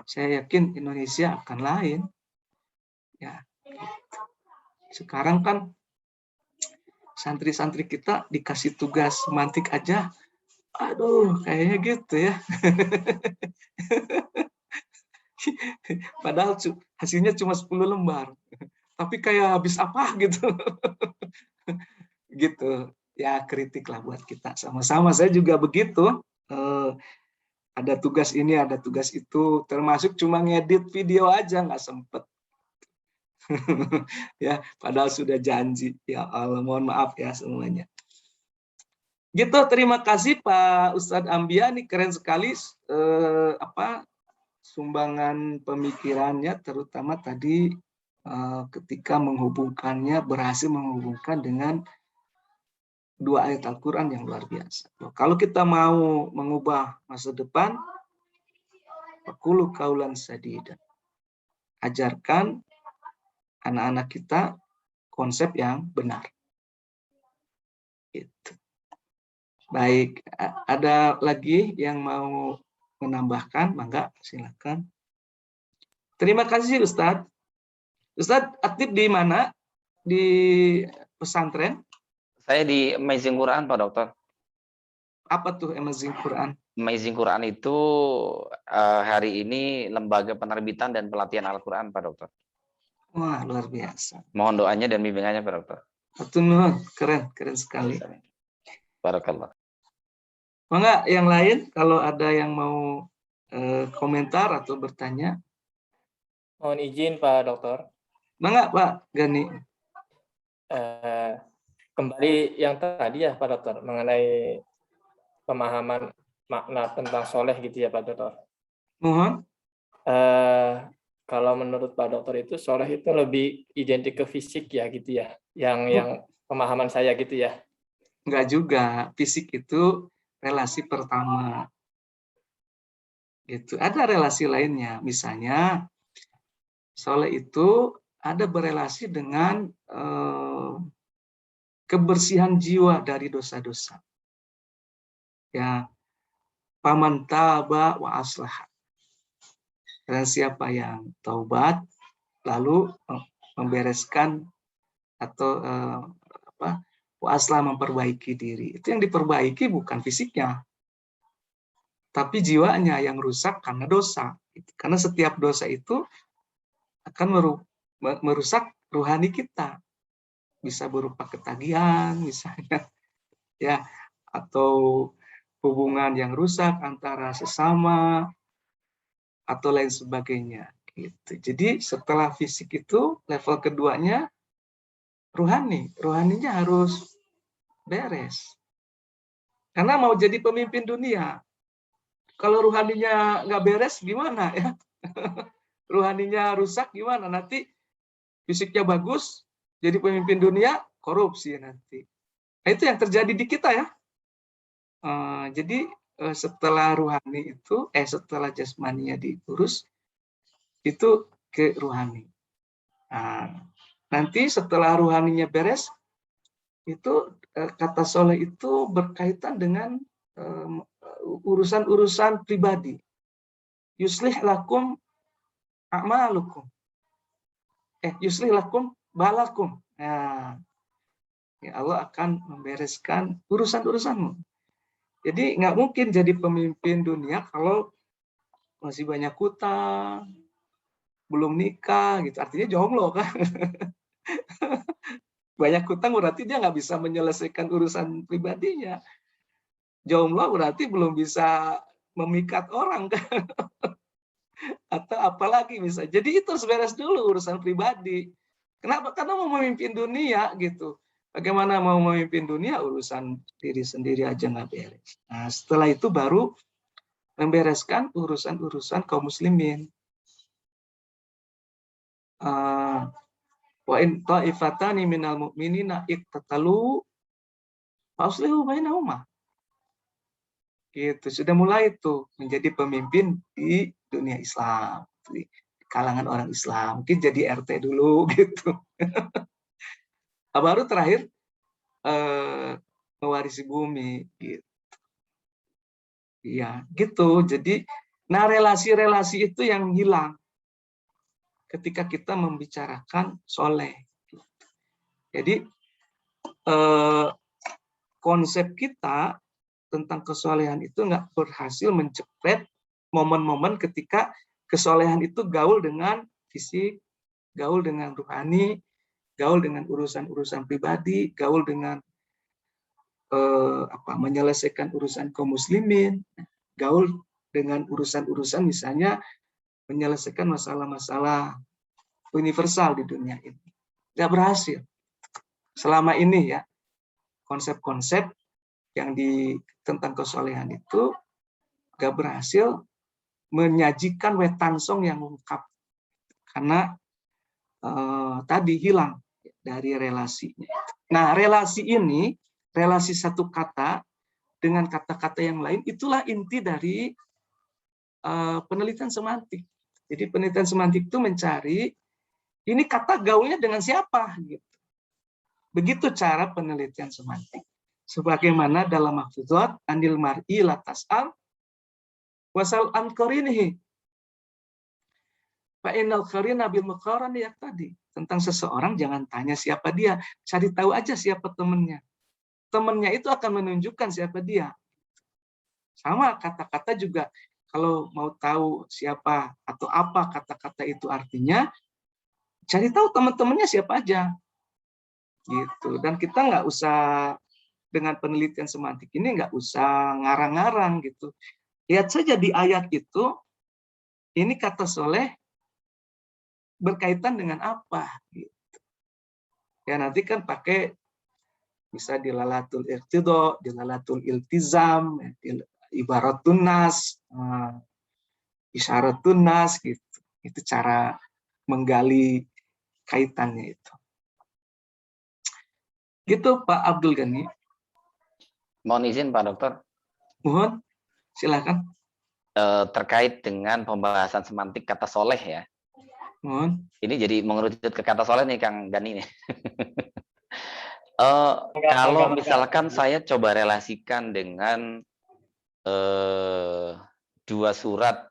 saya yakin Indonesia akan lain. Ya, gitu. Sekarang kan santri-santri kita dikasih tugas semantik aja, aduh, kayaknya gitu ya. Padahal hasilnya cuma 10 lembar. Tapi kayak habis apa gitu. Gitu. Ya kritik lah buat kita sama-sama. Saya juga begitu. Ada tugas ini, ada tugas itu. Termasuk cuma ngedit video aja nggak sempet. Ya, padahal sudah janji. Ya Allah, mohon maaf ya semuanya. Gitu, terima kasih Pak Ustadz Ambia, nih keren sekali sumbangan pemikirannya, terutama tadi ketika menghubungkannya, berhasil menghubungkan dengan dua ayat Al-Quran yang luar biasa. Kalau kita mau mengubah masa depan, faqulu qaulan sadida. Ajarkan anak-anak kita konsep yang benar. Gitu. Baik, ada lagi yang mau menambahkan? Mangga, silakan. Terima kasih Ustadz. Ustadz aktif di mana? Di pesantren? Saya di Amazing Quran, Pak Dokter. Apa tuh Amazing Quran? Amazing Quran itu hari ini lembaga penerbitan dan pelatihan Al-Quran, Pak Dokter. Wah, luar biasa. Mohon doanya dan bimbingannya, Pak Dokter. Keren, keren sekali. Barakallah. Mangga yang lain kalau ada yang mau komentar atau bertanya. Mohon izin Pak Dokter. Mangga Pak Gani. Kembali yang tadi ya Pak Dokter, mengenai pemahaman makna tentang soleh gitu ya Pak Dokter. Mohon. Kalau menurut Pak Dokter itu soleh itu lebih identik ke fisik ya gitu ya, yang pemahaman saya gitu ya. Enggak juga, fisik itu relasi pertama. Gitu. Ada relasi lainnya, misalnya soleh itu ada berelasi dengan kebersihan jiwa dari dosa-dosa. Ya, paman taba wa aslah. Dan siapa yang taubat lalu membereskan atau wa aslah memperbaiki diri. Itu yang diperbaiki bukan fisiknya, tapi jiwanya yang rusak karena dosa. Karena setiap dosa itu akan merusak rohani kita. Bisa berupa ketagihan misalnya, ya, atau hubungan yang rusak antara sesama atau lain sebagainya. Gitu. Jadi setelah fisik itu level keduanya rohani. Rohaninya harus beres. Karena mau jadi pemimpin dunia, kalau rohaninya nggak beres gimana ya? Rohaninya rusak gimana? Nanti fisiknya bagus, jadi pemimpin dunia, korupsi nanti. Nah, itu yang terjadi di kita ya. Jadi setelah rohani itu, setelah jasmaninya diurus, itu ke rohani. Nah, nanti setelah rohaninya beres, itu kata soleh itu berkaitan dengan urusan-urusan pribadi. yuslih lakum a'malukum. Yuslih lakum balakum. Nah, ya Allah akan membereskan urusan-urusanmu. Jadi nggak mungkin jadi pemimpin dunia kalau masih banyak hutang, belum nikah, gitu. Artinya jomblo kan. Banyak hutang berarti dia nggak bisa menyelesaikan urusan pribadinya. Jomblo berarti belum bisa memikat orang kan. Atau apalagi bisa. Jadi itu harus beres dulu urusan pribadi. Kenapa? Karena mau memimpin dunia gitu. Bagaimana mau memimpin dunia, urusan diri sendiri aja nggak beres. Nah, setelah itu baru membereskan urusan-urusan kaum muslimin. Wa in ta'ifatani minal mu'minina iqtatalu faslihu bainahuma. Gitu, sudah mulai itu menjadi pemimpin di dunia Islam, di kalangan orang Islam. Mungkin jadi RT dulu gitu. Baru terakhir mewarisi bumi gitu. Iya, gitu. Jadi nah relasi-relasi itu yang hilang ketika kita membicarakan soleh. Jadi konsep kita tentang kesolehan itu nggak berhasil mencepret momen-momen ketika kesolehan itu gaul dengan fisik, gaul dengan rohani, gaul dengan urusan-urusan pribadi, gaul dengan menyelesaikan urusan kaum muslimin, gaul dengan urusan-urusan misalnya menyelesaikan masalah-masalah universal di dunia ini. Nggak berhasil. Selama ini ya, konsep-konsep yang tentang kesolehan itu nggak berhasil menyajikan wetansong yang lengkap. Karena tadi hilang dari relasinya. Nah, relasi ini, relasi satu kata dengan kata-kata yang lain, itulah inti dari penelitian semantik. Jadi penelitian semantik itu mencari ini kata gaulnya dengan siapa gitu. Begitu cara penelitian semantik. Sebagaimana dalam mahfuzat anil mar'i la tas'al wasal an qarinihi. Fa innal qarina bil muqarani yaqtadi. Tentang seseorang jangan tanya siapa dia, cari tahu aja siapa temannya. Temannya itu akan menunjukkan siapa dia. Sama kata-kata juga, kalau mau tahu siapa atau apa kata-kata itu artinya, cari tahu teman-temannya siapa aja. Gitu. Dan kita nggak usah dengan penelitian semantik ini nggak usah ngarang-ngarang gitu. Lihat saja di ayat itu, ini kata soleh berkaitan dengan apa? Gitu. Ya nanti kan pakai bisa dilalatul iqtida, dilalatul iltizam, ibaratun nas, isyaratun nas gitu. Itu cara menggali kaitannya itu. Gitu Pak Abdul Ghani. Mohon izin Pak Dokter. Mohon, silakan. Terkait dengan pembahasan semantik kata soleh ya. Mohon. Ini jadi mengerucut ke kata soleh nih Kang Gani nih. Kalau misalkan saya coba relasikan dengan dua surat,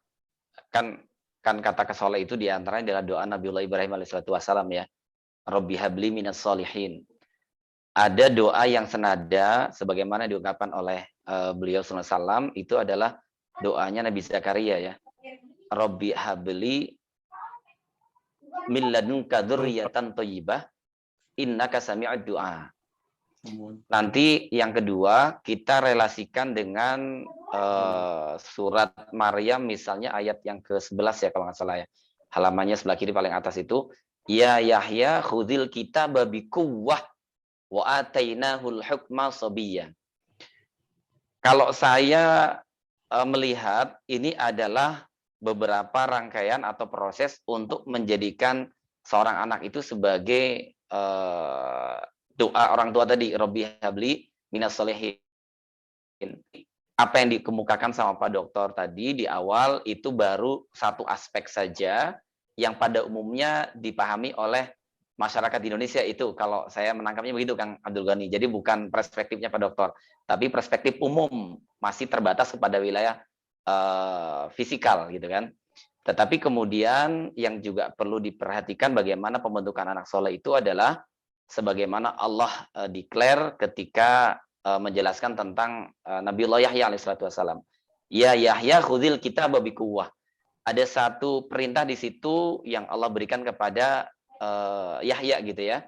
kan kata kesoleh itu diantaranya adalah doa Nabiullah Ibrahim alaihissalam ya. Rabbi habli minas solihin. Ada doa yang senada sebagaimana diungkapkan oleh beliau SAW, itu adalah doanya Nabi Zakaria ya. Rabbi habli min ladunka dzurriyyatan thayyibah innaka sami'ud du'a. Nanti yang kedua kita relasikan dengan surat Maryam misalnya ayat yang ke-11 ya kalau nggak salah ya. Halamannya sebelah kiri paling atas itu, ya Yahya khudhil kitaba biquwwah wa atainahul hukma sabiyya. Kalau saya melihat ini adalah beberapa rangkaian atau proses untuk menjadikan seorang anak itu sebagai doa orang tua tadi, Robbi habli minas solihin. Apa yang dikemukakan sama Pak Dokter tadi di awal itu baru satu aspek saja yang pada umumnya dipahami oleh masyarakat di Indonesia itu, kalau saya menangkapnya begitu Kang Abdul Ghani. Jadi bukan perspektifnya Pak Dokter, tapi perspektif umum masih terbatas kepada wilayah fisikal gitu kan. Tetapi kemudian yang juga perlu diperhatikan bagaimana pembentukan anak soleh itu adalah sebagaimana Allah declare ketika menjelaskan tentang Nabiullah Yahya alaihissalatu wassalam. Ya Yahya khudhil kitaba biquwwah. Ada satu perintah di situ yang Allah berikan kepada Yahya gitu ya,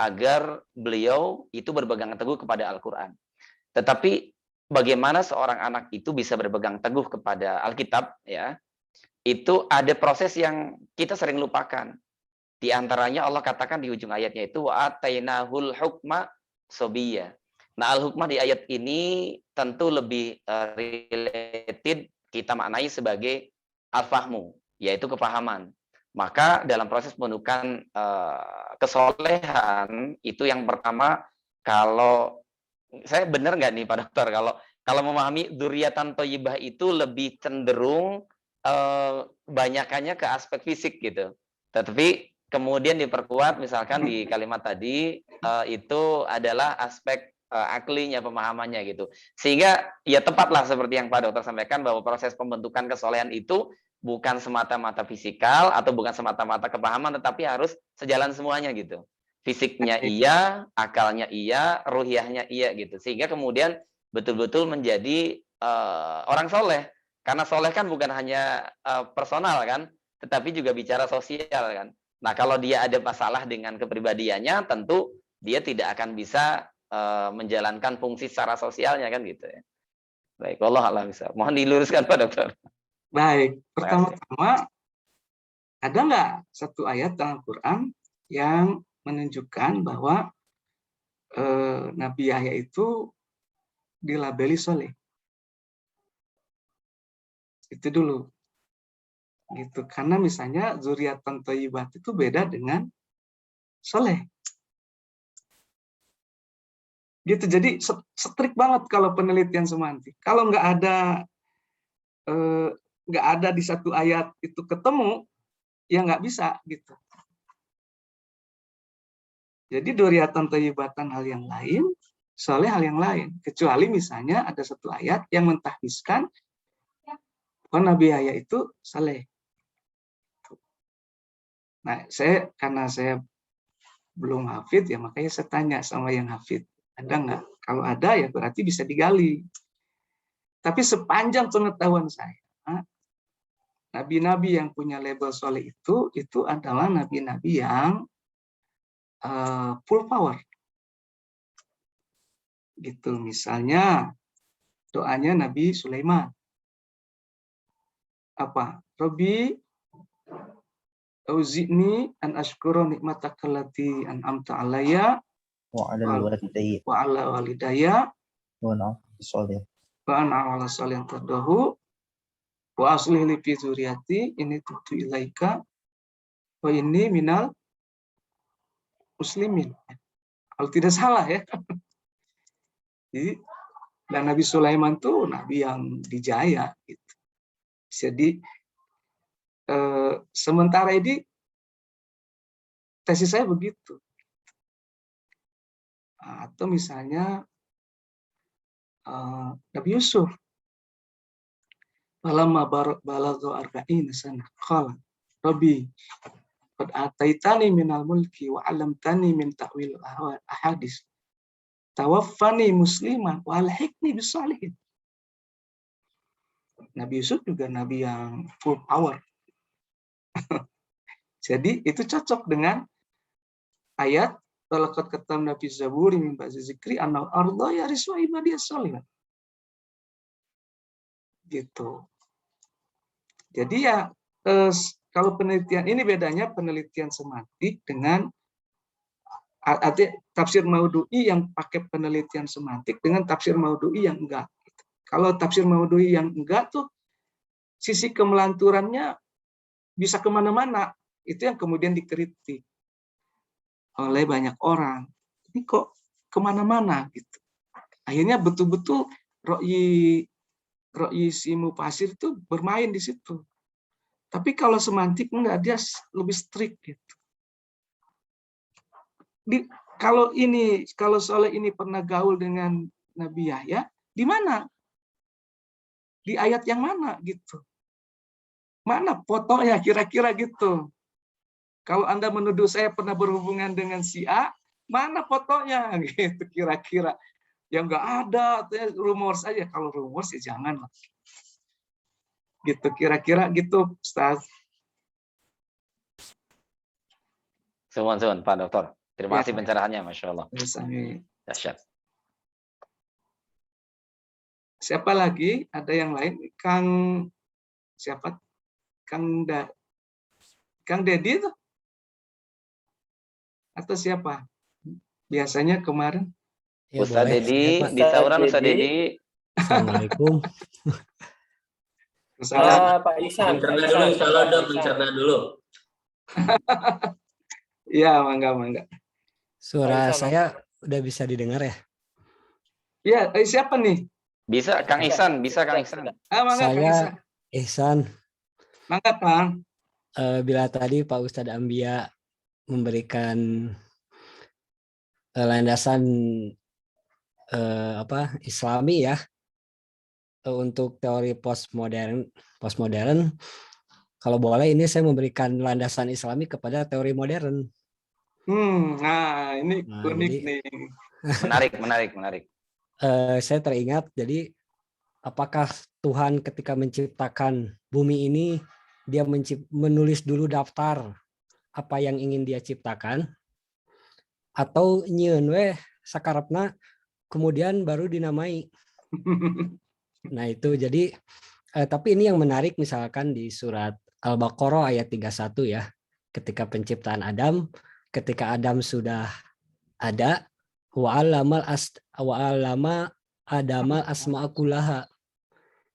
agar beliau itu berpegang teguh kepada Al-Qur'an. Tetapi bagaimana seorang anak itu bisa berpegang teguh kepada Alkitab ya? Itu ada proses yang kita sering lupakan. Di antaranya Allah katakan di ujung ayatnya itu wa atainahul hukma sobiyya. Nah, al-hukmah di ayat ini tentu lebih related kita maknai sebagai al-fahmu, yaitu kepahaman. Maka dalam proses pembentukan kesolehan itu yang pertama, kalau saya benar nggak nih Pak Dokter, kalau memahami dzurriatan thayyibah itu lebih cenderung banyakannya ke aspek fisik gitu. Tetapi kemudian diperkuat misalkan di kalimat tadi itu adalah aspek aklinya, pemahamannya gitu. Sehingga ya tepatlah seperti yang Pak Dokter sampaikan bahwa proses pembentukan kesolehan itu bukan semata-mata fisikal atau bukan semata-mata kepahaman, tetapi harus sejalan semuanya gitu. Fisiknya iya, akalnya iya, ruhiyahnya iya gitu. Sehingga kemudian betul-betul menjadi orang soleh. Karena soleh kan bukan hanya personal kan, tetapi juga bicara sosial kan. Nah kalau dia ada masalah dengan kepribadiannya, tentu dia tidak akan bisa menjalankan fungsi secara sosialnya kan gitu ya. Baik, wallah a'lam bishawab. Mohon diluruskan Pak Dokter. Baik, pertama-tama ada nggak satu ayat dalam Al-Quran yang menunjukkan bahwa Nabi Yahya itu dilabeli soleh? Itu dulu. Gitu. Karena misalnya dzurriatan thayyibat itu beda dengan soleh. Gitu. Jadi strik banget kalau penelitian semantik. Kalau nggak ada di satu ayat itu ketemu, ya nggak bisa gitu. Jadi dzurriatan thayyibatan hal yang lain, soleh hal yang lain. Kecuali misalnya ada satu ayat yang mentahbiskan bahwa Nabi Yahya itu soleh. Nah, karena saya belum hafid ya makanya saya tanya sama yang hafid. Ada nggak? Kalau ada ya berarti bisa digali. Tapi sepanjang pengetahuan saya, nabi-nabi yang punya label soleh itu adalah nabi-nabi yang full power. Gitu. Misalnya doanya Nabi Sulaiman. Apa? Rabbi auzi'ni an ashkura nikmataka allati an'amta alayya wa 'ala walidayya wa an a'mala sholihan tardahu wa aslih li fi dzurriyyati inni tubtu ilaika wa inni minal muslimin. Kalau tidak salah ya. Jadi, dan Nabi Sulaiman tuh nabi yang dijaya gitu. Jadi sementara ini tesis saya begitu. Atau misalnya Nabi Yusuf, falamma balagha arba'ina sana qala rabbi qad ataitani minal mulki wa 'allamtani min ta'wil ahadits tawaffani musliman wa alhiqni bis sholihin. Nabi Yusuf juga nabi yang full power. Jadi itu cocok dengan ayat walaqad katamna fi zaburi min ba'di zikri anna arda yariswa ibadiyas sholihin. Gitu. Jadi ya kalau penelitian ini bedanya penelitian semantik dengan tafsir Maudhu'i yang pakai penelitian semantik dengan tafsir Maudhu'i yang enggak. Kalau tafsir Maudhu'i yang enggak tuh sisi kemelanturannya bisa kemana-mana. Itu yang kemudian dikritik oleh banyak orang. Ini kok kemana-mana gitu. Akhirnya betul-betul Ro'yi si Mufasir itu bermain di situ. Tapi kalau semantik enggak, dia lebih strict gitu. Kalau Soleh ini pernah gaul dengan Nabi Yahya, di mana? di ayat yang mana gitu. Mana fotonya kira-kira gitu. Kalau Anda menuduh saya pernah berhubungan dengan si A, mana fotonya gitu kira-kira. Yang nggak ada, rumor saja. Kalau rumor sih jangan lah. Gitu kira-kira gitu, Ustaz. Suwun Pak Dokter. Terima Ya. kasih pencerahannya, Masya Allah. Misalnya. Dahsyat. Siapa lagi? Ada yang lain? Kang siapa? Kang Dedi itu? Atau siapa? Biasanya kemarin. Ya, Ustaz boleh. Dedi, Saya, Pak. di sauran Ustaz Dedi. Assalamualaikum. Pak Ihsan. Mencerna dulu, insya Allah dok, mencerna dulu. Iya, mangga. Suara Pak Ihsan, saya udah bisa didengar ya? Iya, siapa nih? Bisa Kang Ihsan, bisa Kang Ihsan. Mangga, Kang Ihsan. Saya Ihsan. Mangga, Kang. Bila tadi Pak Ustadz Ambia memberikan landasan Islami ya untuk teori postmodern, kalau boleh ini saya memberikan landasan Islami kepada teori modern. Nah ini unik jadi, nih. Menarik. Saya teringat, jadi apakah Tuhan ketika menciptakan bumi ini dia menulis dulu daftar apa yang ingin dia ciptakan, atau nyieun we sakarepna kemudian baru dinamai. Nah itu jadi tapi ini yang menarik misalkan di surat Al-Baqarah ayat 31 ya, ketika penciptaan Adam, ketika Adam sudah ada, wa'allama Adamal asma'a kullaha.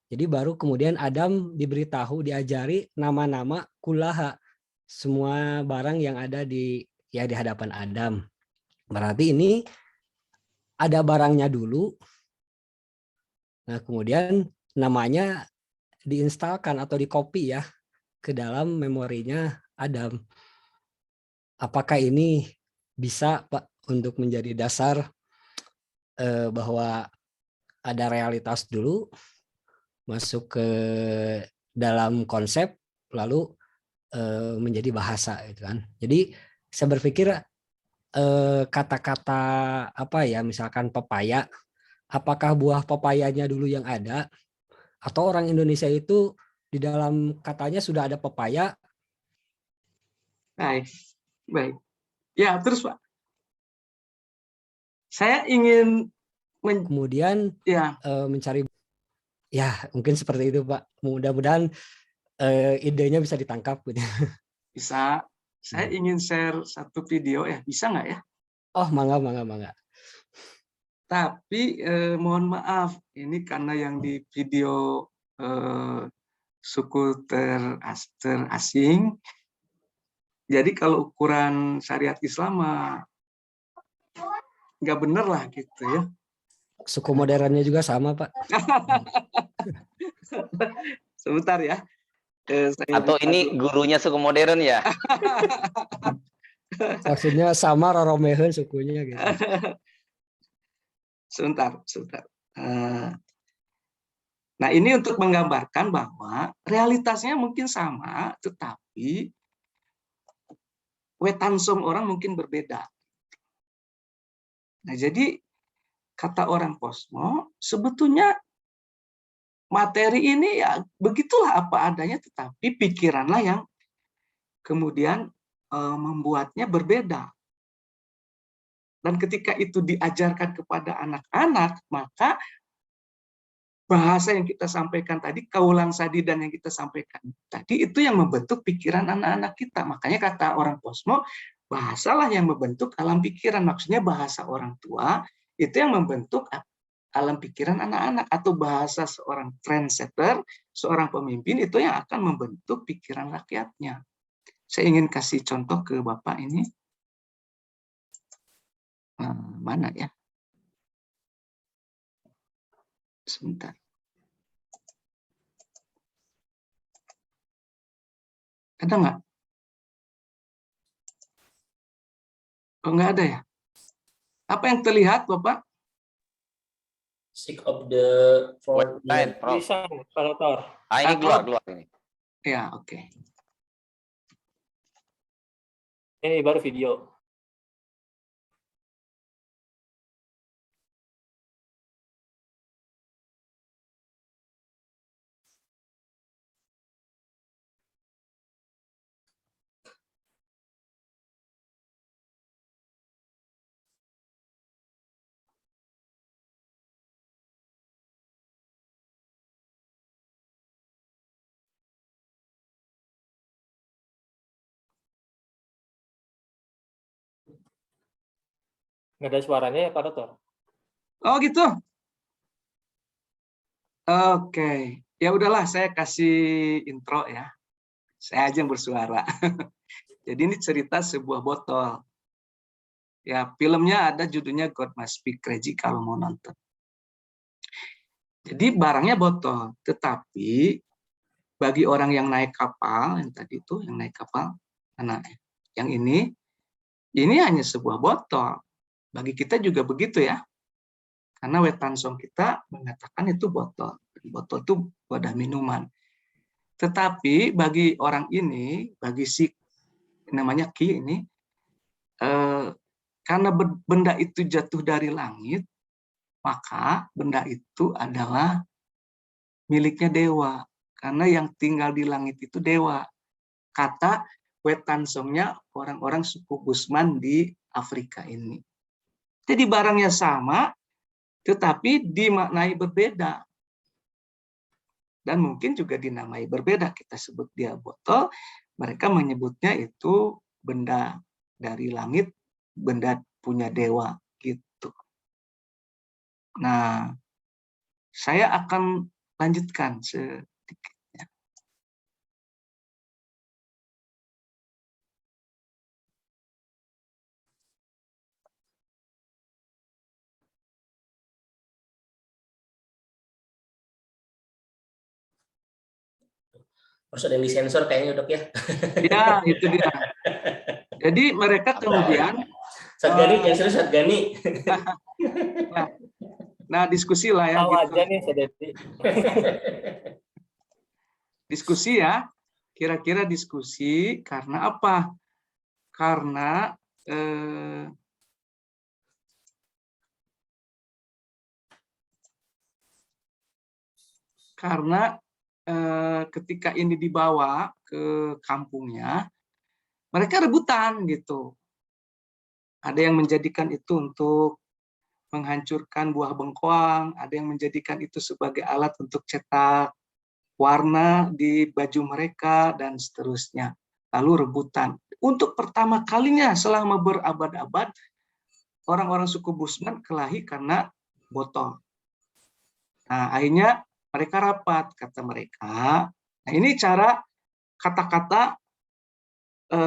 Jadi baru kemudian Adam diberitahu, diajari nama-nama kullaha, semua barang yang ada di hadapan Adam. Berarti ini ada barangnya dulu. Nah, kemudian namanya diinstalkan atau di-copy ya ke dalam memorinya Adam. Apakah ini bisa Pak untuk menjadi dasar bahwa ada realitas dulu masuk ke dalam konsep lalu menjadi bahasa gitu kan. Jadi saya berpikir kata-kata apa ya, misalkan pepaya, apakah buah pepayanya dulu yang ada atau orang Indonesia itu di dalam katanya sudah ada pepaya? Baik. Ya, terus Pak. Saya ingin kemudian mencari, ya mungkin seperti itu Pak. Mudah-mudahan idenya bisa ditangkap. Bisa. Saya ingin share satu video ya, bisa nggak ya? Oh, mangga. Tapi mohon maaf, ini karena yang di video suku terasing. Jadi kalau ukuran syariat Islam nggak bener lah gitu ya. Suku modernnya juga sama Pak. Sebentar ya. Atau ini gurunya suku modern ya? Maksudnya sama roromehen sukunya gitu. Sebentar. Nah ini untuk menggambarkan bahwa realitasnya mungkin sama, tetapi wetansong orang mungkin berbeda. Nah jadi kata orang posmo sebetulnya materi ini ya begitulah apa adanya, tetapi pikiranlah yang kemudian membuatnya berbeda. Dan ketika itu diajarkan kepada anak-anak, maka bahasa yang kita sampaikan tadi, kaulang sadidan yang kita sampaikan tadi, itu yang membentuk pikiran anak-anak kita. Makanya kata orang posmo, bahasalah yang membentuk alam pikiran. Maksudnya bahasa orang tua itu yang membentuk alam pikiran anak-anak, atau bahasa seorang trendsetter, seorang pemimpin itu yang akan membentuk pikiran rakyatnya. Saya ingin kasih contoh ke Bapak ini. Mana ya? Sebentar. Ada nggak? Oh, nggak ada ya? Apa yang terlihat, Bapak? Seek of the fourth Website, Prof. Bisa, Pak Dokter. Ah, ini keluar ini. Ya, oke. Ini baru video. Nggak ada suaranya ya Pak Dokter? Oh gitu. Oke. Ya udahlah, saya kasih intro ya. Saya aja yang bersuara. Jadi ini cerita sebuah botol. Ya, filmnya ada judulnya God Must Be Crazy kalau mau nonton. Jadi barangnya botol, tetapi bagi orang yang naik kapal, yang tadi itu yang naik kapal, anak yang ini hanya sebuah botol. Bagi kita juga begitu ya. Karena Wetansong kita mengatakan itu botol. Botol itu wadah minuman. Tetapi bagi orang ini, bagi si namanya Ki ini, karena benda itu jatuh dari langit, maka benda itu adalah miliknya dewa. Karena yang tinggal di langit itu dewa. Kata Wetansongnya orang-orang suku Busman di Afrika ini. Jadi barangnya sama, tetapi dimaknai berbeda. Dan mungkin juga dinamai berbeda. Kita sebut dia botol, mereka menyebutnya itu benda dari langit, benda punya dewa gitu. Nah, saya akan lanjutkan sedikit. Harus ada yang disensor kayaknya Dok ya. Ya, itu dia. Jadi mereka kemudian Satgani, yang serius Satgani. Nah, diskusi lah ya. Tahu Gitu. aja nih, Saya Dedi. Diskusi ya. Kira-kira diskusi karena apa? Karena ketika ini dibawa ke kampungnya, mereka rebutan gitu. Ada yang menjadikan itu untuk menghancurkan buah bengkoang, ada yang menjadikan itu sebagai alat untuk cetak warna di baju mereka, dan seterusnya. Lalu rebutan. Untuk pertama kalinya selama berabad-abad, orang-orang suku Busman kelahi karena botol. Nah, akhirnya mereka rapat, kata mereka. Nah, ini cara kata-kata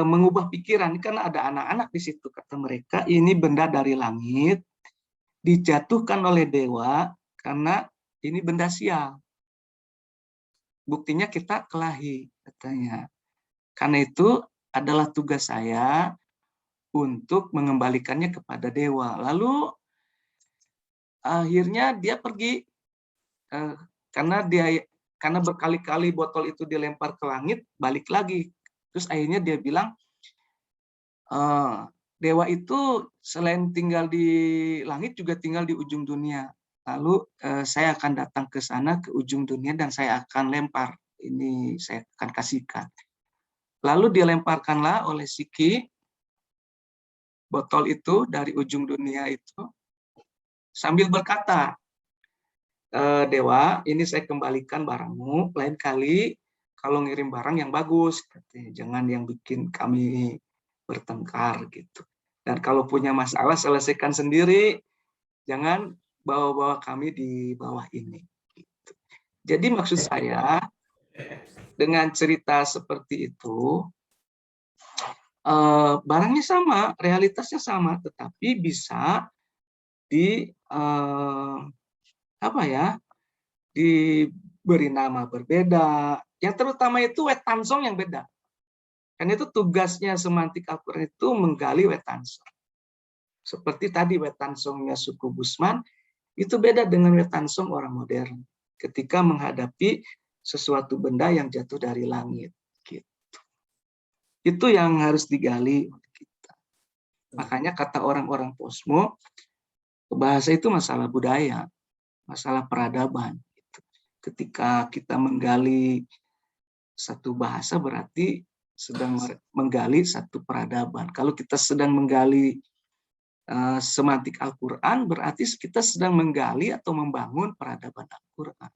mengubah pikiran, karena ada anak-anak di situ, kata mereka, ini benda dari langit, dijatuhkan oleh dewa, karena ini benda sial. Buktinya kita kelahi, katanya. Karena itu adalah tugas saya untuk mengembalikannya kepada dewa. Lalu akhirnya dia pergi, karena berkali-kali botol itu dilempar ke langit, balik lagi. Terus akhirnya dia bilang, dewa itu selain tinggal di langit juga tinggal di ujung dunia. Lalu saya akan datang ke sana, ke ujung dunia, dan saya akan lempar. Ini saya akan kasihkan. Lalu dilemparkanlah oleh Siki botol itu dari ujung dunia itu, sambil berkata, Dewa, ini saya kembalikan barangmu, lain kali kalau ngirim barang yang bagus, katanya, jangan yang bikin kami bertengkar gitu. Dan kalau punya masalah selesaikan sendiri, jangan bawa-bawa kami di bawah ini. Gitu. Jadi maksud saya dengan cerita seperti itu, barangnya sama, realitasnya sama, tetapi bisa diberi nama berbeda. Yang terutama itu Wetansong yang beda. Karena itu tugasnya semantik Al-Quran itu menggali Wetansong. Seperti tadi Wetansongnya suku Busman, Itu beda dengan wetansong orang modern ketika menghadapi sesuatu benda yang jatuh dari langit. Gitu. Itu yang harus digali oleh kita. Makanya kata orang-orang posmo, bahasa itu masalah budaya, masalah peradaban. Gitu. Ketika kita menggali satu bahasa berarti sedang menggali satu peradaban. Kalau kita sedang menggali semantik Al-Quran, berarti kita sedang menggali atau membangun peradaban Al-Quran.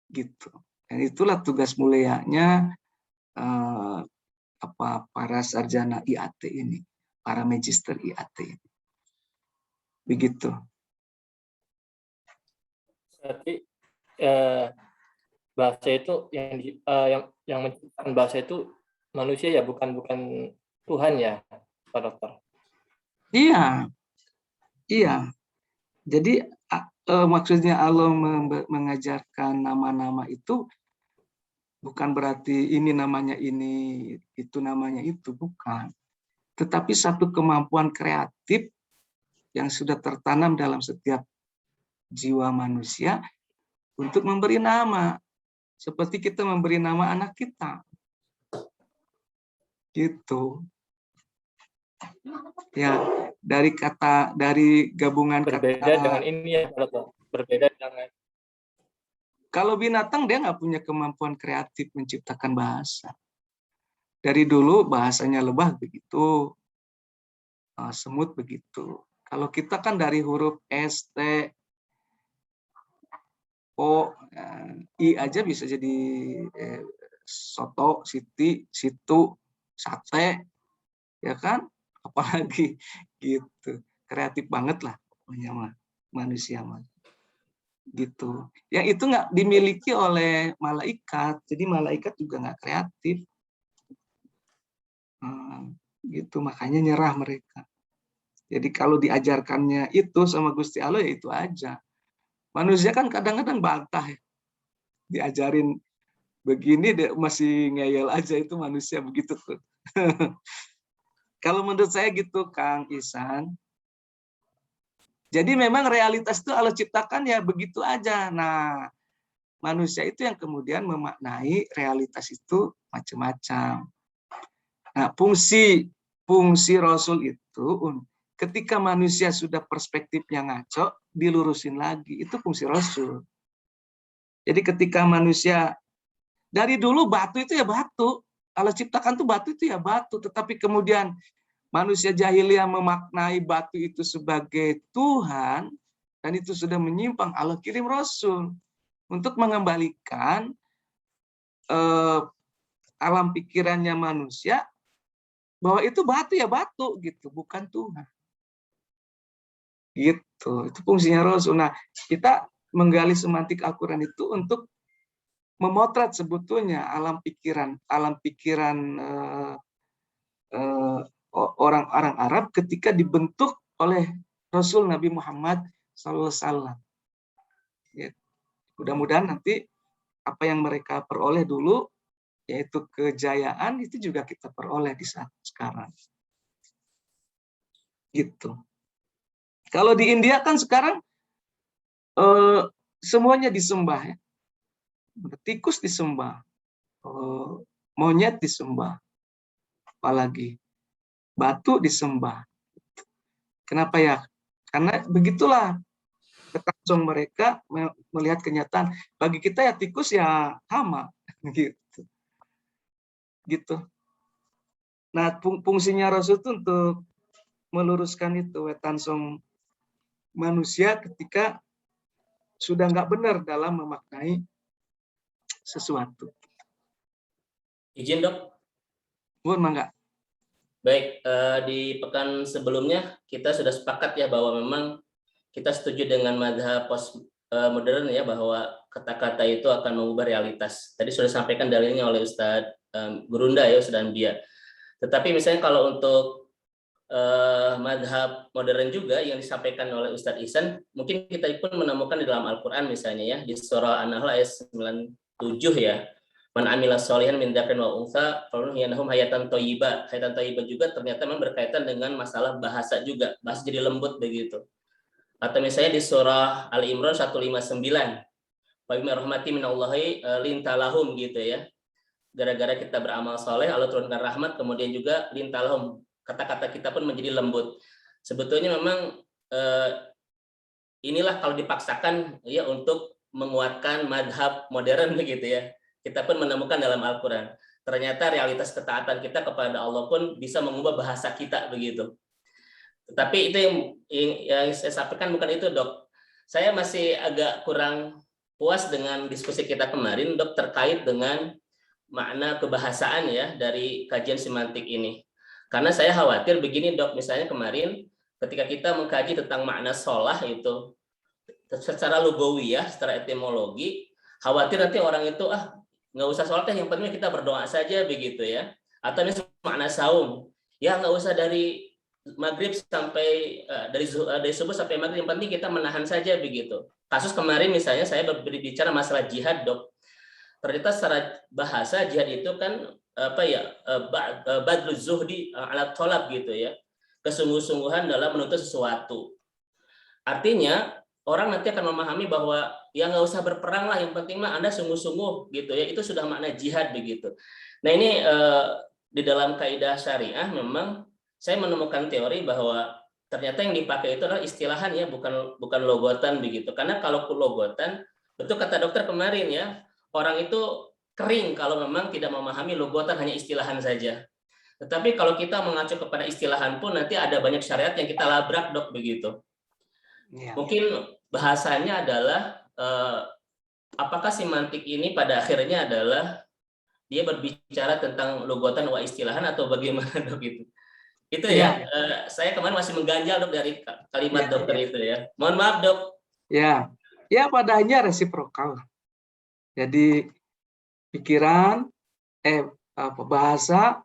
Gitu. Dan itulah tugas mulianya para sarjana IAT ini, para magister IAT ini. Begitu. Berarti bahasa itu yang menciptakan bahasa itu manusia ya, bukan Tuhan ya, Pak Dokter. Iya. Jadi maksudnya Allah mengajarkan nama-nama itu bukan berarti ini namanya ini, itu namanya itu, bukan. Tetapi satu kemampuan kreatif yang sudah tertanam dalam setiap jiwa manusia untuk memberi nama. Seperti kita memberi nama anak kita. Gitu. Ya, dari gabungan berbeda kata. Dengan ini ya, berbeda dengan. Kalau binatang dia nggak punya kemampuan kreatif menciptakan bahasa. Dari dulu bahasanya lebah begitu, semut begitu. Kalau kita kan dari huruf S, T, O, I aja bisa jadi soto, siti, situ, sate, ya kan? Apalagi gitu, kreatif banget lah pokoknya manusia mah gitu. Yang itu nggak dimiliki oleh malaikat, jadi malaikat juga nggak kreatif gitu, makanya nyerah mereka. Jadi kalau diajarkannya itu sama Gusti Allah ya itu aja. Manusia kan kadang-kadang bantah ya, diajarin begini dia masih ngeyel aja, itu manusia begitu tuh. Kalau menurut saya gitu, Kang Ihsan. Jadi memang realitas itu Allah ciptakan ya begitu aja. Nah, manusia itu yang kemudian memaknai realitas itu macam-macam. Nah, fungsi Rasul itu ketika manusia sudah perspektifnya ngaco, dilurusin lagi. Itu fungsi Rasul. Jadi ketika manusia dari dulu batu itu ya batu. Allah ciptakan tuh batu itu ya batu, tetapi kemudian manusia jahiliyah memaknai batu itu sebagai Tuhan, dan itu sudah menyimpang. Allah kirim Rasul untuk mengembalikan alam pikirannya manusia bahwa itu batu ya batu gitu, bukan Tuhan. Gitu, itu fungsinya Rasul. Nah, kita menggali semantik Al-Quran itu untuk memotret sebetulnya alam pikiran orang-orang Arab ketika dibentuk oleh Rasul Nabi Muhammad SAW. Ya, mudah-mudahan nanti apa yang mereka peroleh dulu, yaitu kejayaan, itu juga kita peroleh di saat sekarang. Gitu. Kalau di India kan sekarang semuanya disembah ya. Tikus disembah, monyet disembah, apalagi batu disembah. Kenapa ya? Karena begitulah ketansung mereka melihat kenyataan. Bagi kita ya tikus ya hama, gitu. Nah, fungsinya Rasul itu untuk meluruskan itu wetansong manusia ketika sudah nggak benar dalam memaknai sesuatu. Izin dok. Mohon mangga. Baik, di pekan sebelumnya kita sudah sepakat ya bahwa memang kita setuju dengan mazhab postmodern ya, bahwa kata-kata itu akan mengubah realitas. Tadi sudah disampaikan dalilnya oleh Ustadz Gurunda ya, Ustadz Ambia. Tetapi misalnya kalau untuk mazhab modern juga yang disampaikan oleh Ustadz Ihsan, mungkin kita pun menemukan di dalam Al-Quran misalnya ya, di surah An-Nahl ayat 97 ya. Man amila sholihan min dzakarin wa untha faluhyanahum hayatan thayyibah. Hayatan thayyibah juga ternyata memang berkaitan dengan masalah bahasa juga. Bahasa jadi lembut begitu. Atau misalnya di surah Al-Imran 159, wa bima rahmati minallahi lintalahum gitu ya. Gara-gara kita beramal soleh, Allah turunkan rahmat, kemudian juga lintalahum, kata-kata kita pun menjadi lembut. Sebetulnya memang inilah kalau dipaksakan ya untuk menguatkan madhab modern begitu ya. Kita pun menemukan dalam Al-Quran. Ternyata realitas ketaatan kita kepada Allah pun bisa mengubah bahasa kita begitu. Tetapi itu yang saya sampaikan bukan itu, Dok. Saya masih agak kurang puas dengan diskusi kita kemarin, Dok, terkait dengan makna kebahasaan ya dari kajian semantik ini. Karena saya khawatir begini, Dok, misalnya kemarin ketika kita mengkaji tentang makna sholah itu secara lugawi ya, secara etimologi, khawatir nanti orang itu nggak usah sholat, yang penting kita berdoa saja begitu ya. Atau ini makna saum, ya nggak usah dari maghrib sampai dari subuh sampai maghrib, yang penting kita menahan saja begitu. Kasus kemarin misalnya saya berbicara masalah jihad, Dok. Ternyata secara bahasa jihad itu kan badluz zuhdi ala tolab gitu ya, kesungguh-sungguhan dalam menuntut sesuatu. Artinya orang nanti akan memahami bahwa ya nggak usah berperang lah, yang penting mah Anda sungguh-sungguh gitu ya, itu sudah makna jihad begitu. Nah ini di dalam kaidah syariah memang saya menemukan teori bahwa ternyata yang dipakai itu adalah istilahan ya, bukan logotan begitu. Karena kalau logotan, betul kata dokter kemarin ya, orang itu kering kalau memang tidak memahami logotan, hanya istilahan saja. Tetapi kalau kita mengacu kepada istilahan pun nanti ada banyak syariat yang kita labrak, Dok, begitu. Ya. Mungkin bahasanya adalah apakah semantik ini pada akhirnya adalah dia berbicara tentang logotan wa istilahan atau bagaimana, Dok, itu? Itu ya, saya kemarin masih mengganjal, Dok, dari kalimat dokter itu ya. Mohon maaf, Dok. Ya, padanya resiprokal. Jadi pikiran, bahasa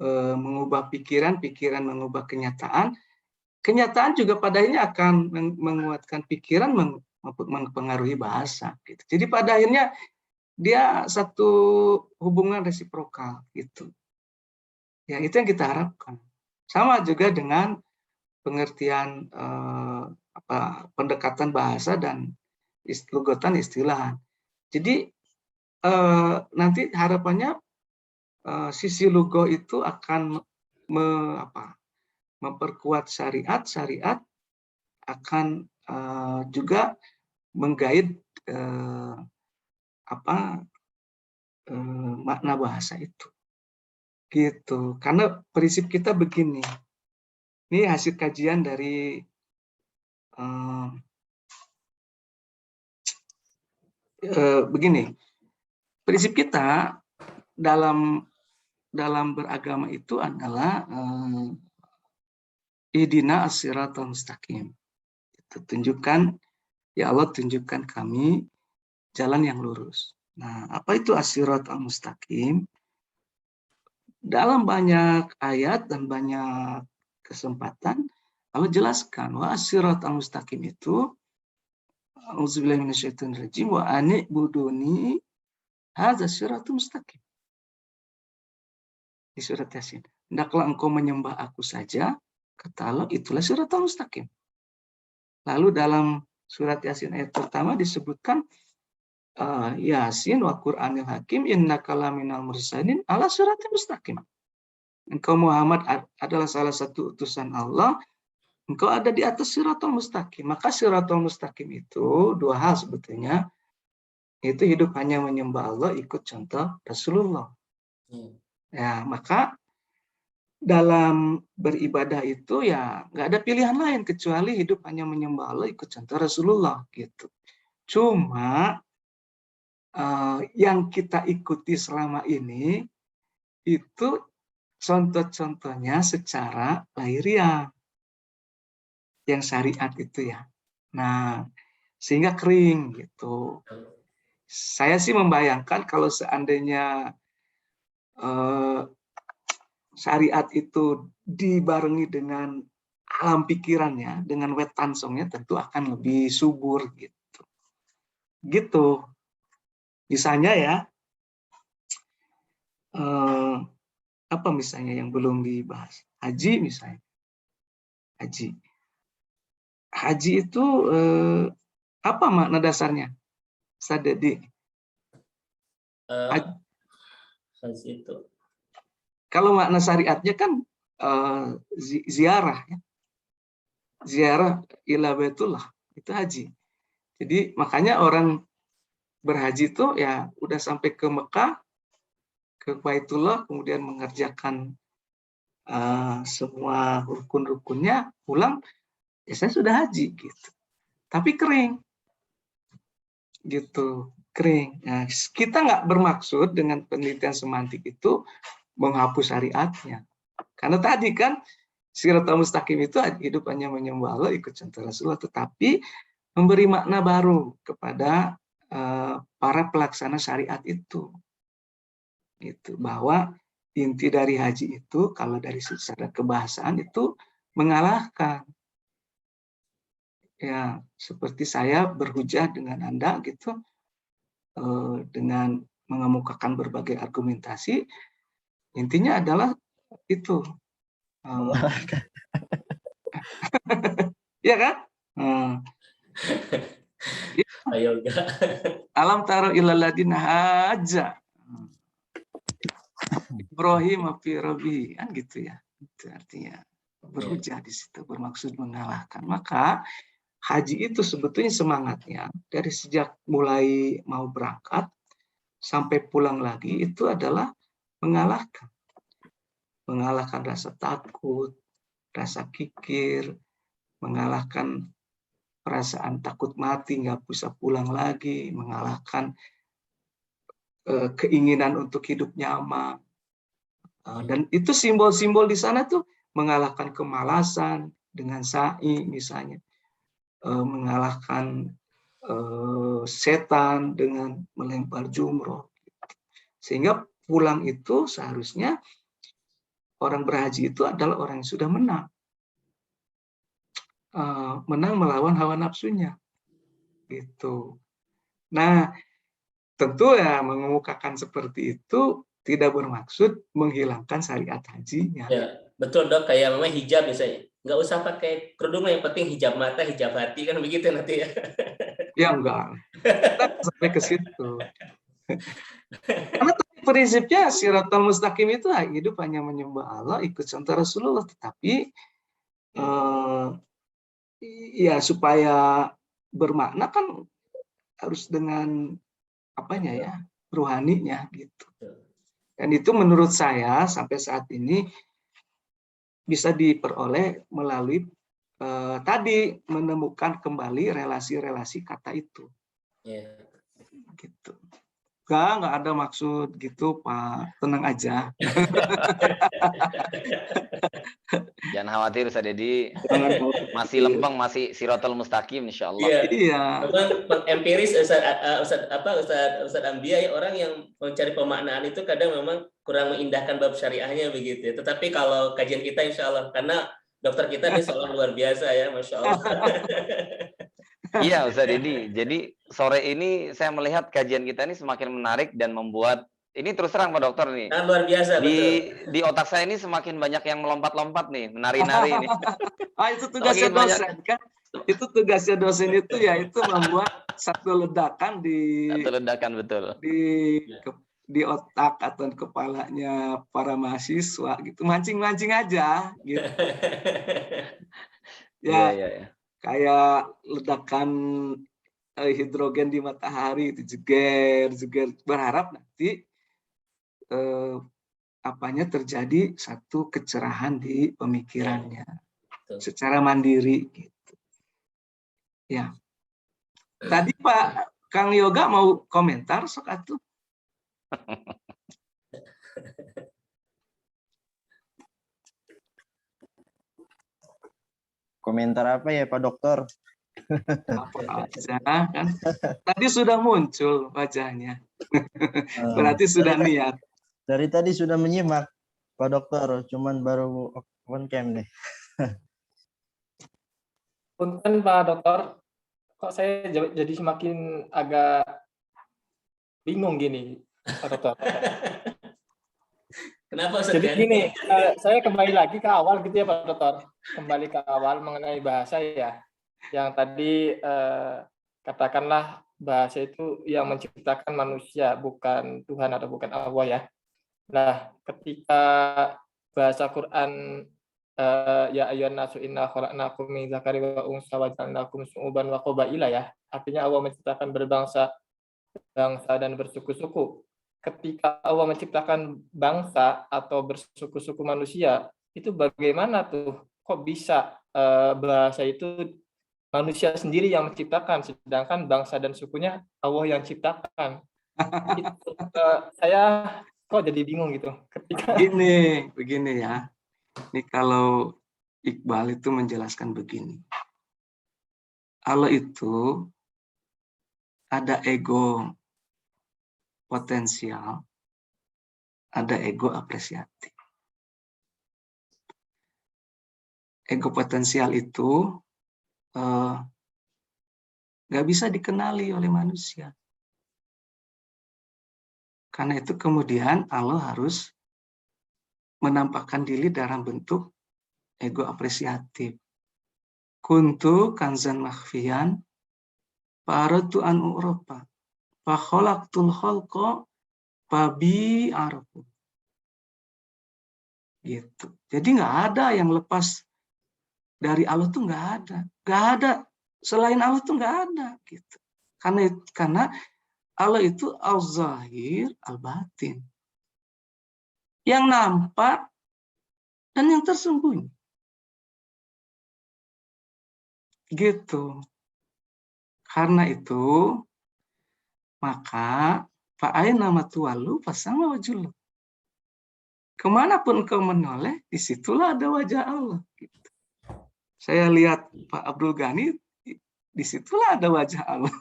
mengubah pikiran, pikiran mengubah kenyataan, kenyataan juga padanya akan menguatkan pikiran, mempengaruhi bahasa. Gitu. Jadi pada akhirnya dia satu hubungan resiprokal gitu. Ya itu yang kita harapkan. Sama juga dengan pengertian pendekatan bahasa dan logotan istilah. Jadi nanti harapannya sisi logo itu akan memperkuat syariat akan juga menggait makna bahasa itu. Gitu. Karena prinsip kita begini. Ini hasil kajian dari begini. Prinsip kita dalam beragama itu adalah ihdina as-siratal mustaqim. Itu tunjukkan, ya Allah tunjukkan kami jalan yang lurus. Nah, apa itu as-siratal mustaqim? Dalam banyak ayat dan banyak kesempatan Allah jelaskan wa as-siratal mustaqim itu auzubillahi minasyaitonir rajim wa ani'buduni hadza siratal mustaqim. Di surat Yasin. Hendaklah engkau menyembah aku saja, kata Allah, itulah siratal mustaqim. Lalu dalam surat Yasin ayat pertama disebutkan Yasin wa Qur'anil Hakim innaka laminal mursalin ala siratal mustaqim. Engkau Muhammad adalah salah satu utusan Allah, engkau ada di atas siratal mustaqim. Maka siratal mustaqim itu dua hal sebetulnya. Itu hidup hanya menyembah Allah, ikut contoh Rasulullah. Ya, maka dalam beribadah itu ya nggak ada pilihan lain kecuali hidup hanya menyembah Allah, ikut contoh Rasulullah gitu. Cuma yang kita ikuti selama ini itu contoh-contohnya secara lahiriah yang syariat itu ya. Nah, sehingga kering gitu. Saya sih membayangkan kalau seandainya syariat itu dibarengi dengan alam pikirannya, dengan wetansongnya tentu akan lebih subur gitu. Gitu. Misalnya ya, apa misalnya yang belum dibahas? Haji misalnya. Haji. haji itu apa makna dasarnya? Sadedi. Haji itu. Kalau makna syariatnya kan ziarah, ya. Ziarah ila Baitullah itu haji. Jadi makanya orang berhaji itu ya udah sampai ke Mekah, ke Baitullah, kemudian mengerjakan semua rukun-rukunnya, pulang, ya saya sudah haji gitu. Tapi kering, gitu, kering. Nah, kita nggak bermaksud dengan penelitian semantik itu menghapus syariatnya. Karena tadi kan Shiratal Mustaqim itu hidup hanya menyembah Allah, ikut contoh Rasulullah, tetapi memberi makna baru kepada para pelaksana syariat itu. Gitu, bahwa inti dari haji itu kalau dari secara kebahasaan itu mengalahkan. Ya, seperti saya berhujah dengan Anda gitu, dengan mengemukakan berbagai argumentasi, intinya adalah itu. Ya kan? Ayo enggak. Alam taro ilal ladina haja Ibrahim fi rabbi, kan gitu ya. Itu artinya berhujah di situ, bermaksud mengalahkan. Maka haji itu sebetulnya semangatnya dari sejak mulai mau berangkat sampai pulang lagi itu adalah mengalahkan. Mengalahkan rasa takut, rasa kikir, mengalahkan perasaan takut mati, nggak bisa pulang lagi, mengalahkan keinginan untuk hidup nyaman. Dan itu simbol-simbol di sana tuh mengalahkan kemalasan dengan sa'i misalnya, mengalahkan setan dengan melempar jumroh. Sehingga pulang itu seharusnya orang berhaji itu adalah orang yang sudah menang. Menang melawan hawa nafsunya. Gitu. Nah, tentu ya mengemukakan seperti itu tidak bermaksud menghilangkan syariat hajinya. Ya, betul dok. Kayak memang hijab misalnya. Nggak usah pakai kerudung, yang penting hijab mata, hijab hati, kan begitu nanti ya. Ya enggak. Kita sampai ke situ. Karena prinsipnya Shiratal Mustaqim itu hidup hanya menyembah Allah, ikut contoh Rasulullah. Tetapi ya supaya bermakna kan harus dengan apanya ya, ruhaninya gitu. Dan itu menurut saya sampai saat ini bisa diperoleh melalui tadi menemukan kembali relasi-relasi kata itu. Yeah. Gitu. Nggak ada maksud gitu Pak, tenang aja. Jangan khawatir Ustaz Dedi, masih lempeng, masih Shiratal Mustaqim insyaallah. Iya. Memang empiris Ustaz Ambia, orang yang mencari pemaknaan itu kadang memang kurang mengindahkan bab syariahnya begitu ya. Tetapi kalau kajian kita insyaallah, karena dokter kita ini seolah luar biasa ya, Masya Allah. Iya Ustaz Dedi, jadi sore ini saya melihat kajian kita ini semakin menarik dan membuat, ini terus terang Pak Dokter nih, luar biasa, di otak saya ini semakin banyak yang melompat-lompat nih, menari-nari nih. Itu tugasnya dosen kan? Itu tugasnya dosen itu ya, itu membuat satu ledakan betul di otak atau kepalanya para mahasiswa gitu, mancing-mancing aja gitu. Ya. Kayak ledakan hidrogen di matahari itu jeger, berharap nanti terjadi satu kecerahan di pemikirannya secara mandiri gitu. Ya. Tadi Pak Kang Yoga mau komentar sok atuh. Komentar apa ya Pak Dokter? Apa aja kan? Tadi sudah muncul wajahnya. Berarti sudah niat. Dari tadi sudah menyimak Pak Dokter, cuman baru on cam nih. Punten Pak Dokter, kok saya jadi semakin agak bingung gini Pak Dokter. Kenapa Ustaz? Jadi gini, saya kembali lagi ke awal gitu ya Pak Dokter. Kembali ke awal mengenai bahasa ya. yang tadi katakanlah bahasa itu yang menciptakan manusia, bukan Tuhan atau bukan Allah ya. Nah, ketika bahasa Quran ya ayyuhan nasu inna khalaqnakum min dzakari wa unsa wa ja'alnakum syu'uban wa qabaila ya. Artinya Allah menciptakan berbangsa dan bersuku-suku. Ketika Allah menciptakan bangsa atau bersuku-suku manusia, itu bagaimana tuh? Kok bisa bahasa itu manusia sendiri yang menciptakan, sedangkan bangsa dan sukunya Allah yang ciptakan. Itu, saya kok jadi bingung gitu. Ketika Begini ya. Ini kalau Iqbal itu menjelaskan begini. Allah itu ada ego potensial, ada ego apresiatif. Ego potensial itu nggak bisa dikenali oleh manusia. Karena itu kemudian Allah harus menampakkan diri dalam bentuk ego apresiatif. Kuntu kanzan makhfiyan faratu an uropa fa khalaqtul khalqa fabi arafu. Gitu. Jadi nggak ada yang lepas dari Allah tuh nggak ada. Nggak ada. Selain Allah tuh nggak ada. Gitu. Karena Allah itu al-zahir, al-batin. Yang nampak dan yang tersembunyi. Gitu. Karena itu, maka fa'aina matuwallu fasama wajhullah. Kemanapun engkau menoleh, disitulah ada wajah Allah. Gitu. Saya lihat Pak Abdul Ghani, disitulah ada wajah Allah.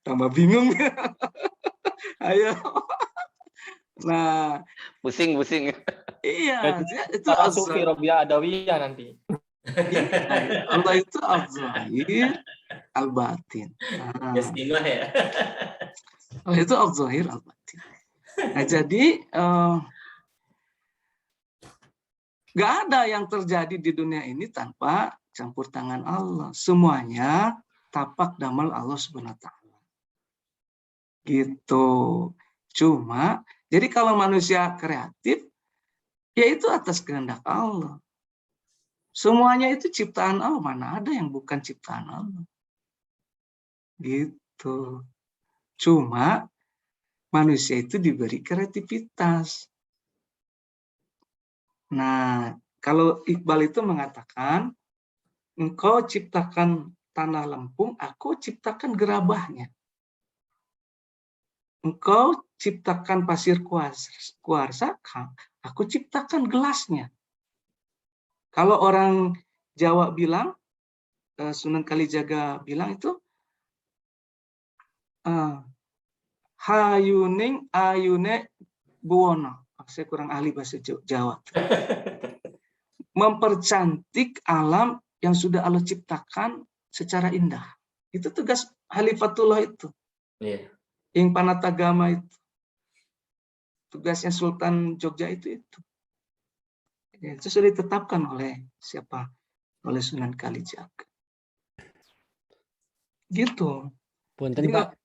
Tambah bingung. Ayo. Nah, Pusing. iya, itu para sufi Robiah Adawiyah nanti. Allah itu al-zahir, al-batin. Istimewa ya. Allah itu al-zahir, al-batin. Nah, jadi nggak ada yang terjadi di dunia ini tanpa campur tangan Allah. Semuanya tapak damal Allah Subhanahu wa taala. Gitu. Cuma, jadi kalau manusia kreatif, ya itu atas kehendak Allah. Semuanya itu ciptaan Allah. Mana ada yang bukan ciptaan Allah. Gitu. Cuma, manusia itu diberi kreativitas. Nah, kalau Iqbal itu mengatakan, engkau ciptakan tanah lempung, aku ciptakan gerabahnya. Engkau ciptakan pasir kuarsa, aku ciptakan gelasnya. Kalau orang Jawa bilang, Sunan Kalijaga bilang itu, hayuning ayune buwono. Saya kurang ahli bahasa Jawa. Mempercantik alam yang sudah Allah ciptakan secara indah. Itu tugas Khalifatullah itu. Iya. Yang Panatagama itu. Tugasnya Sultan Jogja itu. Ya, itu sudah ditetapkan oleh siapa? Oleh Sunan Kalijaga. Gitu. Punten Pak.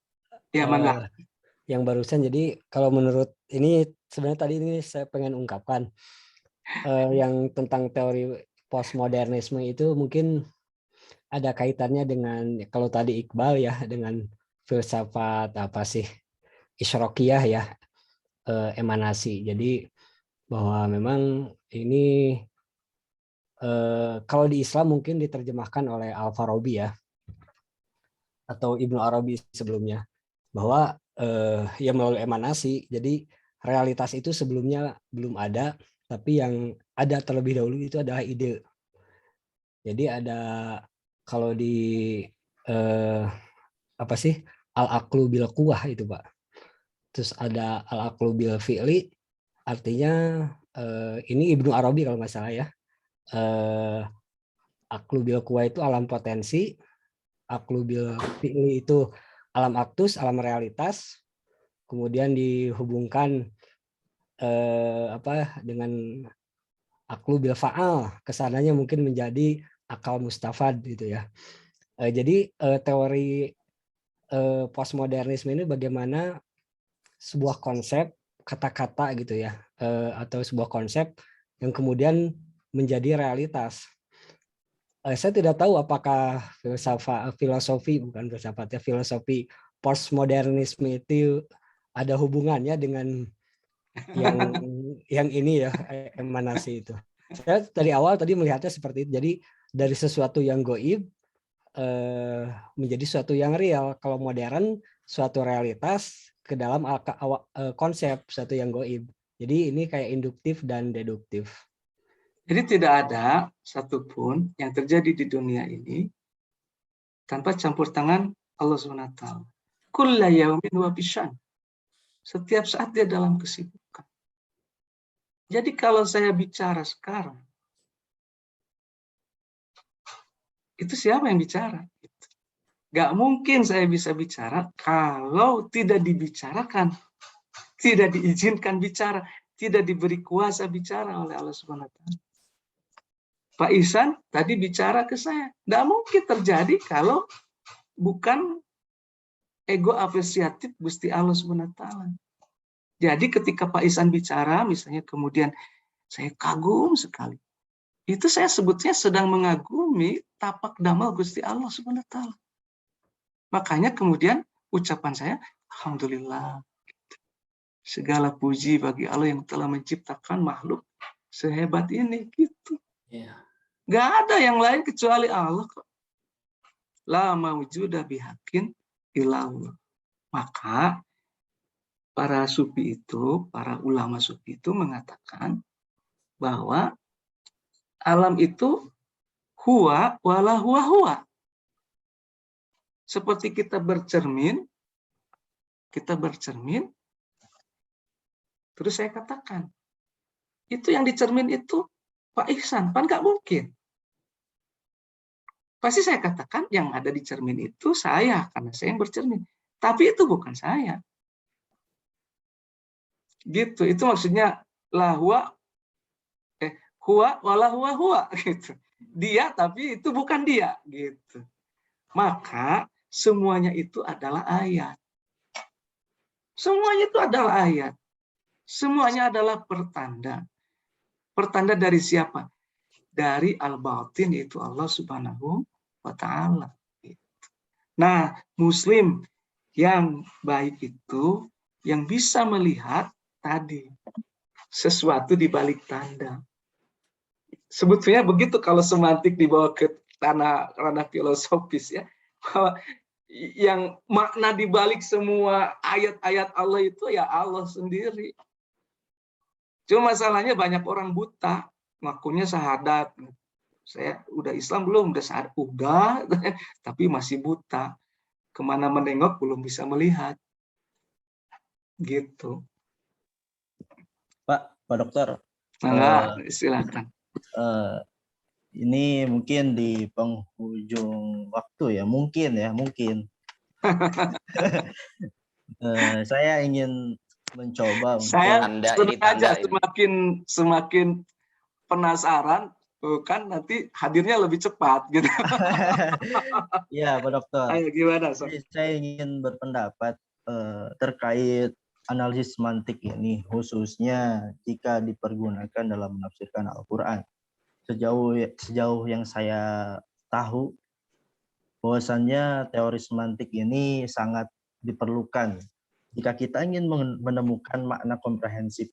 Ya, mana? Yang barusan, jadi kalau menurut ini sebenarnya tadi ini saya pengen ungkapkan yang tentang teori postmodernisme itu mungkin ada kaitannya dengan kalau tadi Iqbal ya dengan filsafat apa sih Isyraqiyah ya, emanasi. Jadi bahwa memang ini kalau di Islam mungkin diterjemahkan oleh Al-Farabi ya atau Ibnu Arabi sebelumnya bahwa ya melalui emanasi. Jadi realitas itu sebelumnya belum ada, tapi yang ada terlebih dahulu itu adalah ide. Jadi ada kalau di apa sih al-aqlu bil quwwah itu Pak. Terus ada al-aqlu bil fi'li, artinya ini Ibnu Arabi kalau nggak salah ya. Aqlu bil quwwah itu alam potensi, aqlu bil fi'li itu alam aktus, alam realitas, kemudian dihubungkan dengan aqlu bil fa'al, kesananya mungkin menjadi akal mustafad gitu ya. Jadi teori postmodernisme ini bagaimana sebuah konsep kata-kata gitu ya, atau sebuah konsep yang kemudian menjadi realitas. Saya tidak tahu apakah filosofi postmodernisme itu ada hubungannya dengan yang ini ya, emanasi itu. Saya dari awal tadi melihatnya seperti itu. Jadi dari sesuatu yang goib menjadi sesuatu yang real. Kalau modern, suatu realitas ke dalam konsep suatu yang goib. Jadi ini kayak induktif dan deduktif. Jadi tidak ada satupun yang terjadi di dunia ini tanpa campur tangan Allah SWT. Kulla yaumin wa bisyan. Setiap saat dia dalam kesibukan. Jadi kalau saya bicara sekarang, itu siapa yang bicara? Gak mungkin saya bisa bicara kalau tidak dibicarakan, tidak diizinkan bicara, tidak diberi kuasa bicara oleh Allah SWT. Pak Ihsan tadi bicara ke saya. Gak mungkin terjadi kalau bukan ego apresiatif Gusti Allah SWT. Jadi ketika Pak Ihsan bicara, misalnya kemudian saya kagum sekali. Itu saya sebutnya sedang mengagumi tapak damal Gusti Allah SWT. Makanya kemudian ucapan saya, Alhamdulillah. Segala puji bagi Allah yang telah menciptakan makhluk sehebat ini. Gitu. Ya. Gak ada yang lain kecuali Allah kok. La mawjuda bihaqqin illallah. Maka para sufi itu, para ulama sufi itu mengatakan bahwa alam itu huwa wala huwa huwa. Seperti kita bercermin, terus saya katakan, itu yang dicermin itu Pak Ihsan, kan nggak mungkin. Pasti saya katakan yang ada di cermin itu saya, karena saya yang bercermin. Tapi itu bukan saya. Gitu, itu maksudnya huwa wala huwa huwa gitu. Dia tapi itu bukan dia gitu. Maka semuanya itu adalah ayat. Semuanya itu adalah ayat. Semuanya adalah pertanda. Pertanda dari siapa? Dari al-batin, yaitu Allah Subhanahu wa Ta'ala. Nah, Muslim yang baik itu yang bisa melihat tadi sesuatu di balik tanda. Sebetulnya begitu kalau semantik dibawa ke ranah filosofis ya, bahwa yang makna di balik semua ayat-ayat Allah itu ya Allah sendiri. Cuma masalahnya banyak orang buta, ngakunya syahadat. Saya udah Islam belum, udah syahadat, udah, tapi masih buta. Kemana menengok belum bisa melihat. Gitu. Pak Dokter. Silakan. Ini mungkin di penghujung waktu ya, mungkin. Saya ingin mencoba saya untuk aja semakin penasaran, kan nanti hadirnya lebih cepat gitu. Ya Pak Dokter. Ayo gimana? Jadi saya ingin berpendapat terkait analisis semantik ini, khususnya jika dipergunakan dalam menafsirkan Al-Quran. Sejauh yang saya tahu, bahwasannya teori semantik ini sangat diperlukan jika kita ingin menemukan makna komprehensif,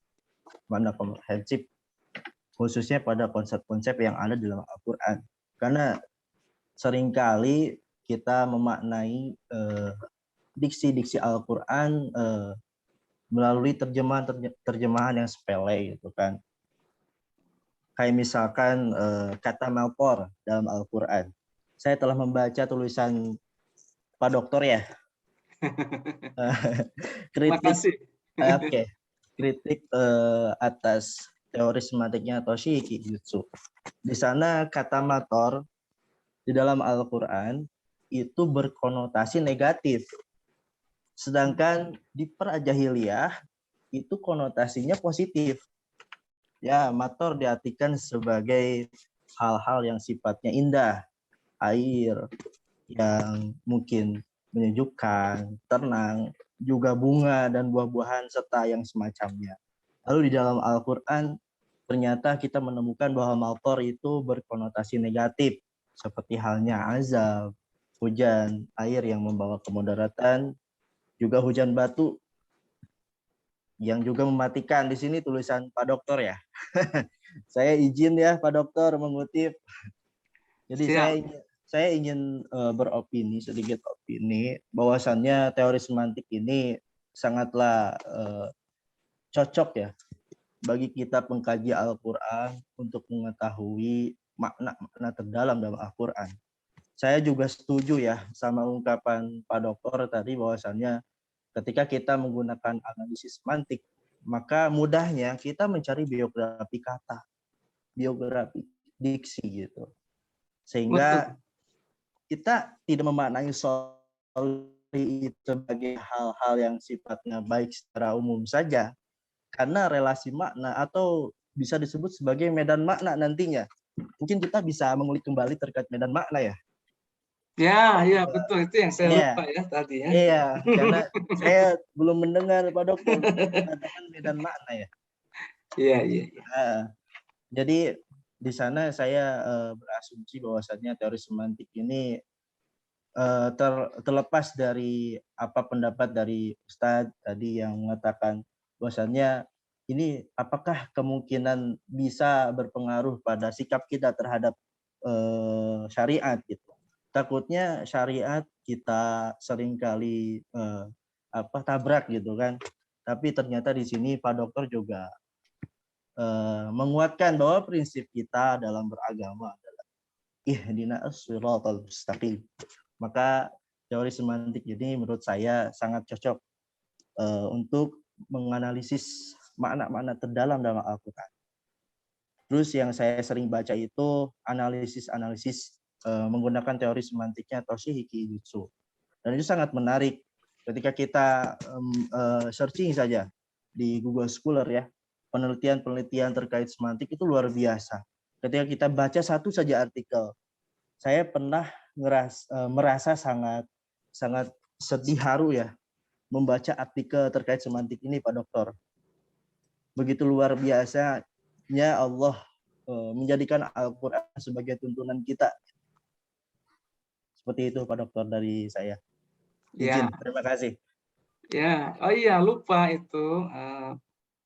khususnya pada konsep-konsep yang ada dalam Al-Quran. Karena seringkali kita memaknai diksi-diksi Al-Quran melalui terjemahan yang sepele gitu kan. Kayak misalkan kata melkor dalam Al-Quran. Saya telah membaca tulisan Pak Dokter ya. Kritik, kritik atas teori semantiknya atau Shiki Jutsu. Di sana kata mator di dalam Al-Quran itu berkonotasi negatif. Sedangkan di pra-jahiliyah itu konotasinya positif. Ya, mator diartikan sebagai hal-hal yang sifatnya indah, air, yang mungkin menyejukkan, tenang, juga bunga dan buah-buahan serta yang semacamnya. Lalu di dalam Al-Quran ternyata kita menemukan bahwa matar itu berkonotasi negatif, seperti halnya azab, hujan, air yang membawa kemudaratan, juga hujan batu yang juga mematikan. Di sini tulisan Pak Dokter ya. Saya izin ya Pak Dokter mengutip. Jadi Siap. saya ingin beropini, sedikit opini, bahwasannya teori semantik ini sangatlah cocok ya bagi kita pengkaji Al-Quran untuk mengetahui makna-makna terdalam dalam Al-Quran. Saya juga setuju ya sama ungkapan Pak Dokter tadi bahwasannya ketika kita menggunakan analisis semantik, maka mudahnya kita mencari biografi kata, biografi diksi gitu. Sehingga Betul. kita tidak memaknai sorry itu sebagai hal-hal yang sifatnya baik secara umum saja, karena relasi makna atau bisa disebut sebagai medan makna nantinya. Mungkin kita bisa mengulik kembali terkait medan makna ya. Ya, betul. Itu yang saya Iya, lupa ya tadi ya. iya, karena saya belum mendengar Pak Dokter mengatakan medan makna ya. Iya. Nah, jadi di sana saya berasumsi bahwasannya teori semantik ini terlepas dari apa pendapat dari Ustadz tadi yang mengatakan bahwasannya ini apakah kemungkinan bisa berpengaruh pada sikap kita terhadap syariat gitu. Takutnya syariat kita seringkali tabrak gitu kan. Tapi ternyata di sini Pak Dokter juga menguatkan bahwa prinsip kita dalam beragama adalah ihdinas siratal mustaqim. Maka teori semantik ini menurut saya sangat cocok untuk menganalisis makna-makna terdalam dalam Al-Quran. Terus yang saya sering baca itu analisis menggunakan teori semantiknya Toshihiko Jutsu. Dan itu sangat menarik ketika kita searching saja di Google Scholar ya, penelitian-penelitian terkait semantik itu luar biasa. Ketika kita baca satu saja artikel, saya pernah merasa sangat sedih haru ya membaca artikel terkait semantik ini Pak Dokter. Begitu luar biasanya Allah menjadikan Al-Quran sebagai tuntunan kita. Seperti itu Pak Dokter dari saya. Izin, terima kasih. Ya, oh iya lupa itu.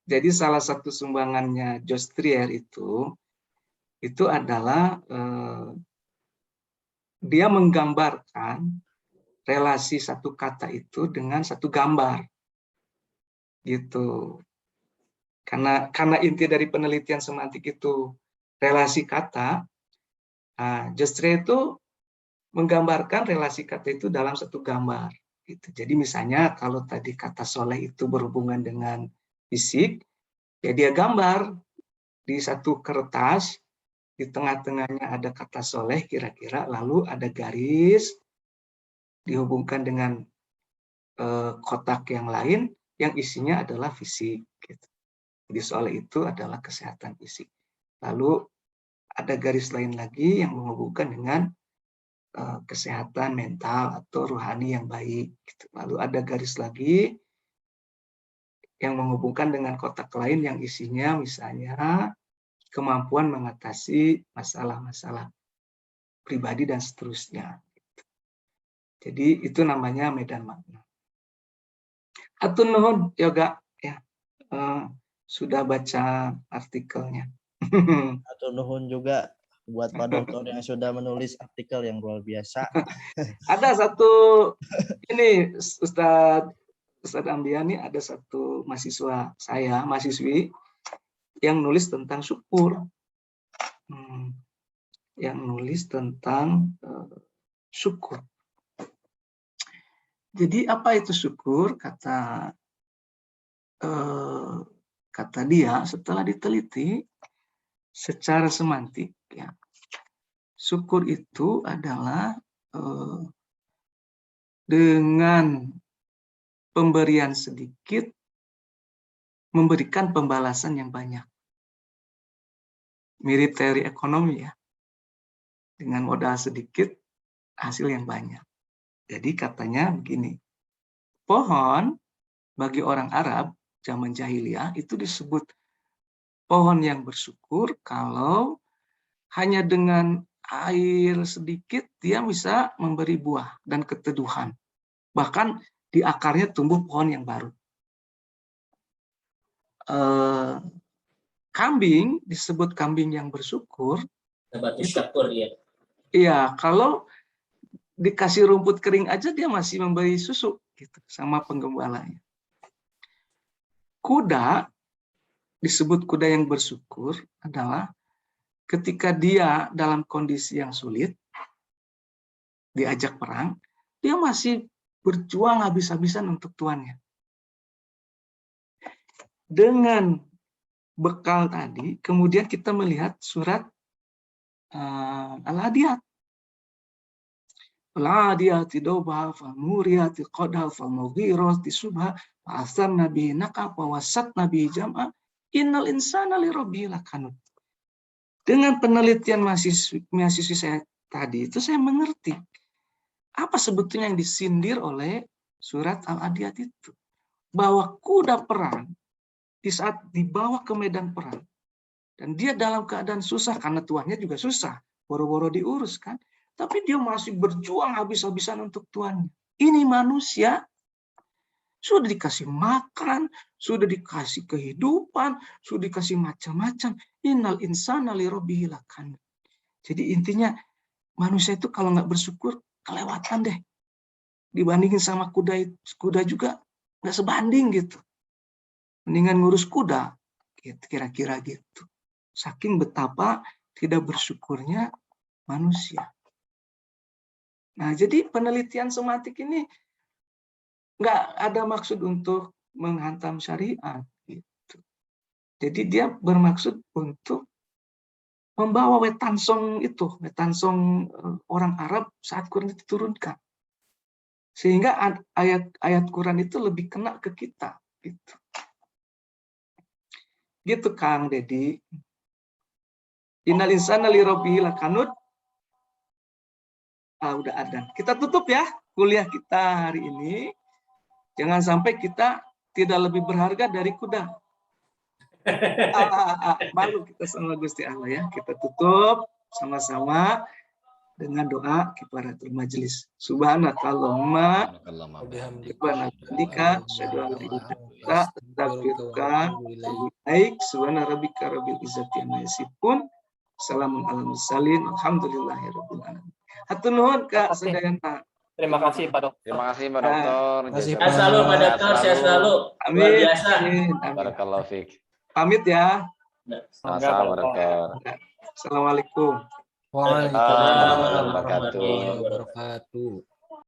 Jadi salah satu sumbangannya Josh Trier itu adalah dia menggambarkan relasi satu kata itu dengan satu gambar, gitu. Karena inti dari penelitian semantik itu relasi kata, Josh Trier itu menggambarkan relasi kata itu dalam satu gambar. Gitu. Jadi misalnya kalau tadi kata soleh itu berhubungan dengan fisik, ya dia gambar di satu kertas, di tengah-tengahnya ada kata soleh kira-kira, lalu ada garis dihubungkan dengan kotak yang lain yang isinya adalah fisik. Gitu. Jadi soleh itu adalah kesehatan fisik. Lalu ada garis lain lagi yang menghubungkan dengan kesehatan mental atau rohani yang baik. Gitu. Lalu ada garis lagi yang menghubungkan dengan kotak lain yang isinya misalnya kemampuan mengatasi masalah-masalah pribadi dan seterusnya. Jadi itu namanya medan makna. Atun nuhun yoga ya sudah baca artikelnya. Atau nuhun juga buat Pak Dokter yang sudah menulis artikel yang luar biasa. Ada satu ini Ustadz Ambiani, ada satu mahasiswa saya, mahasiswi yang nulis tentang syukur. Yang nulis tentang syukur. Jadi apa itu syukur? Kata dia setelah diteliti secara semantik, ya, syukur itu adalah dengan pemberian sedikit memberikan pembalasan yang banyak. Mirip teori ekonomi ya. Dengan modal sedikit hasil yang banyak. Jadi katanya begini, pohon bagi orang Arab zaman jahiliyah itu disebut pohon yang bersyukur kalau hanya dengan air sedikit dia bisa memberi buah dan keteduhan. Bahkan di akarnya tumbuh pohon yang baru. Kambing disebut kambing yang bersyukur. Nabatus syakur ya. Iya, kalau dikasih rumput kering aja dia masih memberi susu gitu sama penggembalanya. Kuda disebut kuda yang bersyukur adalah ketika dia dalam kondisi yang sulit, diajak perang, dia masih berjuang habis-habisan untuk tuannya. Dengan bekal tadi, kemudian kita melihat surat Al-Adiyat. Al-Adiyati dobha famuriyati qadha famugirati subha fa'asar nabi naqa wasat nabi jam'a innal insana lirabbihi lakanut. Dengan penelitian mahasiswi saya tadi itu saya mengerti apa sebetulnya yang disindir oleh surat Al-Adiyat itu. Bahwa kuda perang di saat dibawa ke medan perang dan dia dalam keadaan susah karena tuannya juga susah, boro-boro diurus kan, tapi dia masih berjuang habis-habisan untuk tuannya. Ini manusia sudah dikasih makan, sudah dikasih kehidupan, sudah dikasih macam-macam. Innal insana lirabbihi lakanut. Jadi intinya manusia itu kalau nggak bersyukur kelewatan deh. Dibandingin sama kuda juga nggak sebanding gitu. Mendingan ngurus kuda, gitu, kira-kira gitu. Saking betapa tidak bersyukurnya manusia. Nah, jadi penelitian semantik ini nggak ada maksud untuk menghantam syariat. Gitu. Jadi dia bermaksud untuk membawa wetansong itu, wetansong orang Arab saat Quran diturunkan. Sehingga ayat Quran itu lebih kena ke kita. Gitu. Gitu Kang Dedi. Innal insana lirabbihi lakanut. Udah adzan. Kita tutup ya kuliah kita hari ini. Jangan sampai kita tidak lebih berharga dari kuda. Malu kita sama Gusti Allah ya. Kita tutup sama-sama dengan doa kifaratul majelis. Subhanakallahumma wa bihamdika asyhadu an la ilaha illa anta astaghfiruka wa atubu ilaik. Subhana rabbika rabbil izzati amma yasifun. Assalamun ala mursalin. Alhamdulillahirabbil alamin. Hatur nuhun Kak Sedayana. Terima kasih Pak Dokter. Terima kasih Pak Dokter. Sehat selalu Pak Dokter, sehat selalu. Luar Amin. biasa. Barakallahu fiik. Pamit ya. Sama-sama Dokter. Assalamualaikum. Waalaikumsalam warahmatullahi warahmatullahi wabarakatuh.